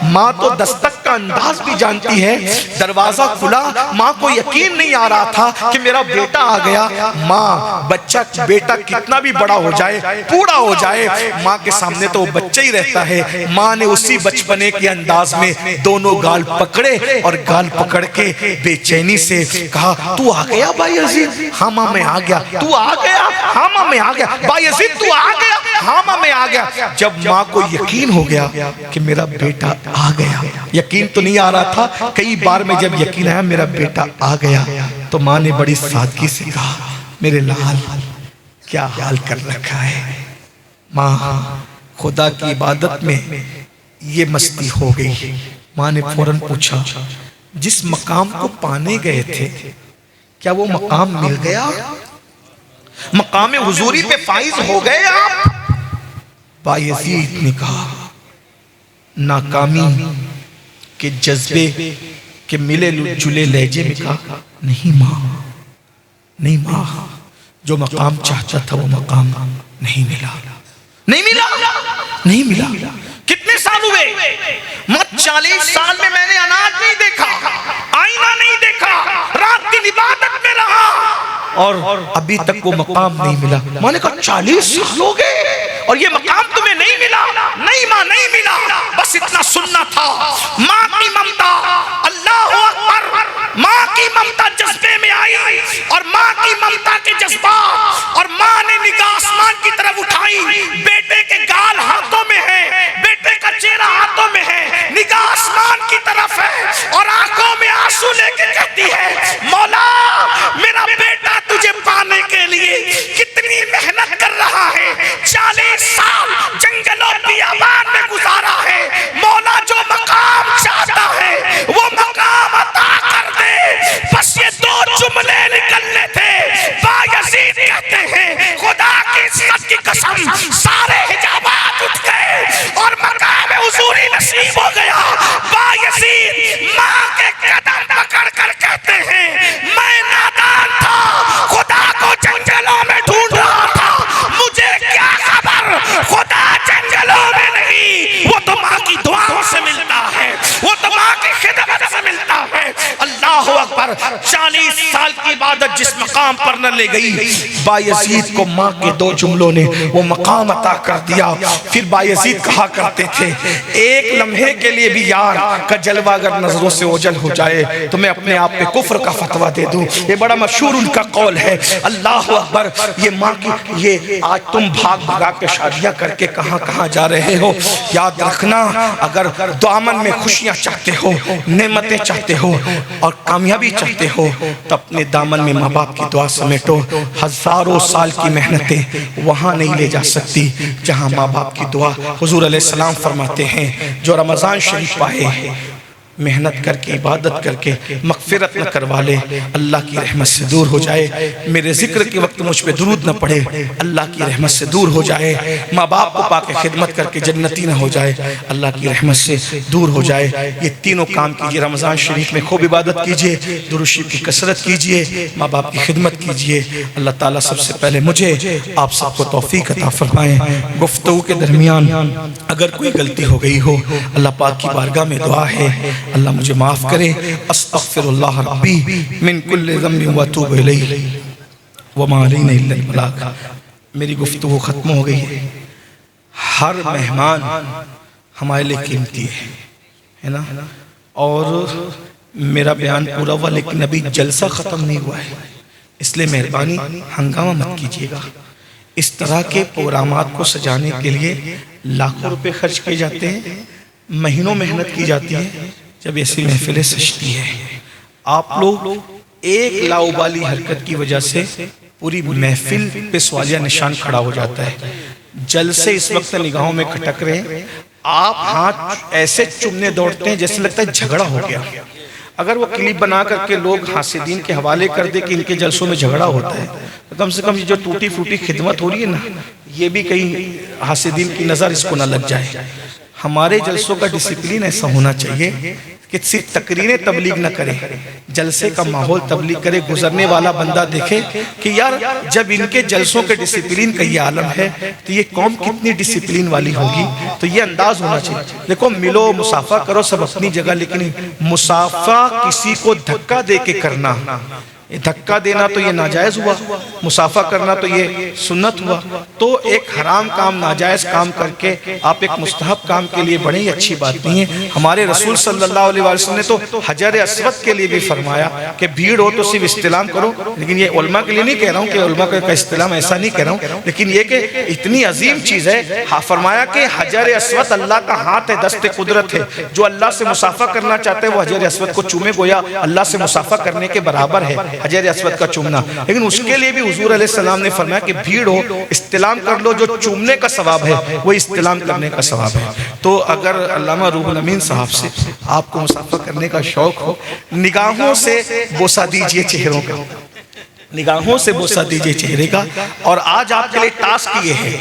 माँ तो दस्तक का अंदाज भी जानती है। दरवाजा खुला, माँ को यकीन नहीं आ रहा था कि मेरा बेटा आ गया। माँ बच्चा बेटा कितना भी बड़ा हो जाए, बूढ़ा हो जाए, माँ के सामने तो वो बच्चा ही रहता है। माँ ने उसी बचपने के अंदाज में दोनों गाल पकड़े और गाल पकड़ के बेचैनी से कहा, तू आ गया भाई यजीद? हाँ माँ मैं आ गया। तू आ गया? हाँ माँ मैं आ गया। भाई यजीद तू आ गया? हाँ माँ मैं आ गया। जब माँ को यकीन हो गया कि मेरा बेटा आ गया, यकीन तो नहीं आ रहा था, कई बार में जब यकीन आया मेरा बेटा आ गया, तो माँ ने बड़ी सादगी से कहा, मेरे लाल क्या हाल कर रखा है? माँ खुदा की इबादत में ये मस्ती हो गई। माँ ने फौरन पूछा, जिस मकाम को पाने गए थे क्या वो मकाम मिल गया? मकाम हुजूरी पे फाइज हो गए आप? बायजीद ने कहा, नाकामी के जज्बे के मिले जुले लहजे में कहा, नहीं माँ, नहीं माँ, जो मकाम चाहता था वो मकाम नहीं मिला, नहीं मिला, नहीं मिला। कितने साल हुए? मत 40 साल में मैंने अनाज नहीं देखा, आईना नहीं देखा, रात दिन इबादत में रहा और अभी तक वो मकाम नहीं मिला। मैंने कहा 40 साल हो गए और ये मकाम तुम्हें नहीं मिला? नहीं माँ नहीं मिला, बस इतना सुनना था। माँ की ममता, अल्लाह अकबर, माँ की ममता जज्बे में आई और माँ की ममता के जज्बात, और माँ ने निगाह आसमान की तरफ उठाई। बेटे के गाल हाथों में है, बेटे का चेहरा हाथों में है, निगाह आसमान की तरफ है और आंखों में आंसू लेके कहती है, मौला मेरा बेटा तुझे पाने के लिए कितनी मेहनत कर रहा है, 40 साल जंगलों बियाबान में गुजारा है। मौला जो मकाम चाहता है वो मकाम अता कर दे। बस ये 2 जुमले निकलने थे। बायजीद कहते हैं, खुदा की इज्जत की कसम, सारे हिजाबात उठ गए और मकाम हुजूरी नसीब हो गया। बायजीद माँ के कदम पकड़ कर कहते हैं, मैं नादान था, खुदा को जंगलों में ढूंढ रहा था, मुझे क्या खबर खुदा जंगलों में नहीं, वो तो माँ की दुआओं से मिलता है, वो तो माँ की खिदमत से मिलता है। अल्लाह अकबर। 40 साल की इबादत जिस मकाम पर न ले गई, बायजीद को माँ के 2 जुमलों ने वो मकाम अता कर दिया। फिर बायजीद कहा करते थे, एक लम्हे के लिए भी यार का जलवा अगर नजरों से ओझल हो जाए तो मैं अपने आप पे कुफ्र का फतवा दे दूं। ये बड़ा मशहूर उनका कौल है। अल्लाह अकबर। ये माँ की, ये आज तुम भाग भगा के शादियां करके कहाँ कहाँ जा रहे हो, याद रखना, अगर दामन में खुशियां चाहते हो, नेमतें चाहते हो और कामयाबी चाहते हो तो अपने दामन में माँ बाप की दुआ समेटो। हजारों साल की मेहनतें वहाँ नहीं ले जा सकती जहाँ माँ बाप की दुआ। हुजूर अलैहिस्सलाम फरमाते हैं, जो रमज़ान शरीफ पाए, मेहनत करके इबादत करके मगफिरत न करवा ले, अल्लाह की रहमत से दूर हो जाए। मेरे जिक्र के वक्त मुझ पे दुरूद न पड़े, अल्लाह की रहमत से दूर हो जाए। माँ बाप को पाके खिदमत करके जन्नती न हो जाए, अल्लाह की रहमत से दूर हो जाए। ये तीनों काम कीजिए। रमज़ान शरीफ में खूब इबादत कीजिए, दुरूद शरीफ की कसरत कीजिए, माँ बाप की खिदमत कीजिए। अल्लाह ताला सबसे पहले मुझे आप सबको तौफीक अता फरमाएं। गुफ्तगू के दरमियान अगर कोई गलती हो गई हो, अल्लाह पाक की बारगाह में दुआ है, अल्लाह मुझे माफ़ करे। अस्तग़फिरुल्लाह रब्बी मिन कुल्लि ज़ंबिन व अतूबु इलैहि व मा अलैना इल्ला अल बलाग। मेरी गुफ्तगू ख़त्म हो गई है। हर मेहमान हमारे लिए कीमती है ना, और मेरा बयान पूरा हुआ लेकिन अभी जलसा ख़त्म नहीं हुआ है, इसलिए मेहरबानी हंगामा मत कीजिएगा। इस तरह के प्रोग्रामात को सजाने के लिए लाखों रुपए खर्च किए जाते हैं, महीनों मेहनत की जाती है, जब ऐसी महफिलें सजती है। आप लोग एक लाउबाली हरकत की वजह से पूरी महफिल पे सवालिया निशान खड़ा हो जाता है। जल से इस वक्त निगाहों में खटक रहे हैं, आप हाथ ऐसे चुमने दौड़ते हैं जैसे लगता है झगड़ा हो गया। अगर वो क्लिप बना करके लोग हासिदीन के हवाले कर दे कि इनके जलसों में झगड़ा होता है, तो कम से कम ये जो टूटी फूटी खिदमत हो रही है ना, ये भी कहीं हासिदीन की नज़र इसको ना लग जाए। हमारे जलसों का डिसिप्लिन ऐसा होना चाहिए कि कि सिर्फ तकरीरें तबलीग न करे, जलसे का माहौल तबलीग करे। गुजरने वाला बंदा देखे कि यार जब इनके जलसों के डिसिप्लिन का ये आलम है तो ये कौम कितनी डिसिप्लिन वाली होगी। तो ये अंदाज होना चाहिए। देखो मिलो मुसाफा करो सब अपनी जगह, लेकिन मुसाफा किसी को धक्का दे के करना, ये धक्का देना तो ये नाजायज हुआ, मुसाफा करना तो ये सुन्नत हुआ। तो एक हराम काम नाजायज काम करके आप एक मुस्तहब काम के लिए बड़ी अच्छी बात नहीं है। हमारे रसूल सल्लल्लाहु अलैहि वसल्लम ने तो हजर अस्वद के लिए भी फरमाया कि भीड़ हो तो सिर्फ इस्तिलाम करो। लेकिन ये उलमा के लिए नहीं कह रहा हूँ कि उलमा का इस्तिलाम ऐसा नहीं कह रहा हूँ, लेकिन ये कि इतनी अजीम चीज़ है। हाँ फरमाया कि हजर अस्वद अल्लाह का हाथ है, दस्ते कुदरत है। जो अल्लाह से मुसाफा करना चाहते हैं वो हजर अस्वद को चूमे, गोया अल्लाह से मुसाफा करने के बराबर है हजर अस्वद का चूमना। लेकिन उसके लिए भी हुजूर अलैहिस्सलाम ने फरमाया कि भीड़ हो इस्तिलाम कर लो, जो चूमने का सवाब है वो इस्तिलाम करने का सवाब है। तो अगर अल्लामा रूहुल अमीन साहब से आपको मुसाफा करने का शौक हो, निगाहों से बोसा दीजिए चेहरों का, निगाहों से बोसा दीजिए चेहरे का। और आज आपके लिए टास्क ये है,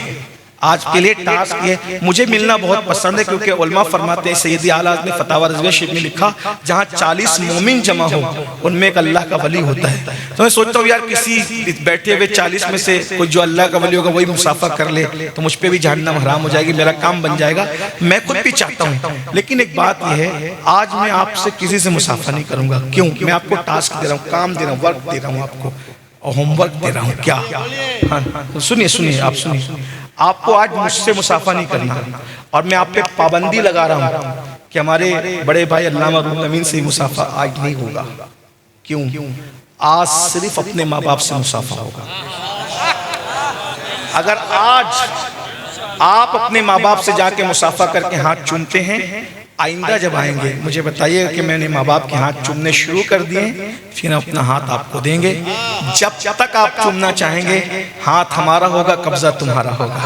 आज के लिए टास्क ये, मुझे मिलना बहुत पसंद है क्योंकि उलमा फरमाते हैं, सैयदी आला ने फतावा रज़विया शरीफ में लिखा जहाँ 40 मोमिन जमा हो उनमें एक अल्लाह का वली होता है। तो मैं सोचता हूँ यार किसी बैठे हुए 40 में से कोई जो अल्लाह का वली होगा वही मुसाफा कर ले तो मुझ पर भी जहन्नम हराम हो जाएगी, मेरा काम बन जाएगा। मैं खुद भी चाहता हूँ, लेकिन एक बात यह है आज मैं आपसे किसी से मुसाफा नहीं करूँगा। क्यों? मैं आपको टास्क दे रहा हूँ, काम दे रहा हूँ, वर्क दे रहा हूँ आपको, और होमवर्क दे रहा हूँ। क्या? हाँ सुनिए सुनिए, आप सुनिए, आपको आज मुझसे मुसाफा नहीं करना और मैं आप पे पाबंदी लगा रहा हूँ कि हमारे बड़े भाई अल्लामा रूहुल अमीन से मुसाफा आज नहीं होगा। क्यों? आज सिर्फ अपने माँ बाप से मुसाफा होगा। अगर आज आप अपने माँ बाप से जाके मुसाफा करके हाथ चूमते हैं, आइंदा जब आएंगे मुझे बताइएगा कि मैंने माँ बाप के हाथ चूमने शुरू कर दिए, फिर अपना हाथ आपको देंगे। जब तक आप चूमना चाहेंगे हाथ हमारा होगा, कब्जा तुम्हारा होगा।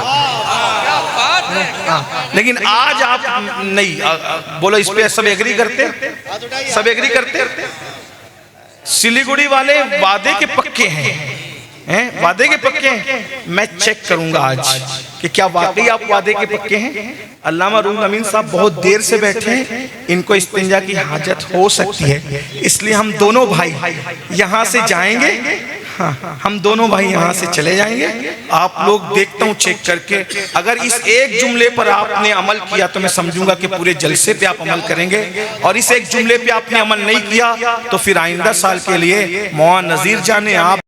लेकिन आज आप नहीं बोलो, इस पे सब एग्री करते, सब एग्री करते। सिलीगुड़ी वाले वादे के पक्के हैं, वादे के पक्के हैं। मैं चेक करूंगा आज कि क्या वाकई आप वादे के पक्के हैं। अल्लामा रूहुल अमीन साहब बहुत देर से बैठे हैं, इनको इस्तिंजा की हाजत हो सकती है, इसलिए हम दोनों भाई यहाँ से जाएंगे। हाँ, हम दोनों भाई यहाँ से चले जाएंगे। आप लोग देखता हूँ चेक करके, अगर इस एक जुमले पर आपने अमल किया तो मैं समझूंगा कि पूरे जलसे पे आप अमल करेंगे, और इस एक जुमले पे आपने अमल नहीं किया तो फिर आइंदा साल के लिए मौआ नज़ीर जाने आप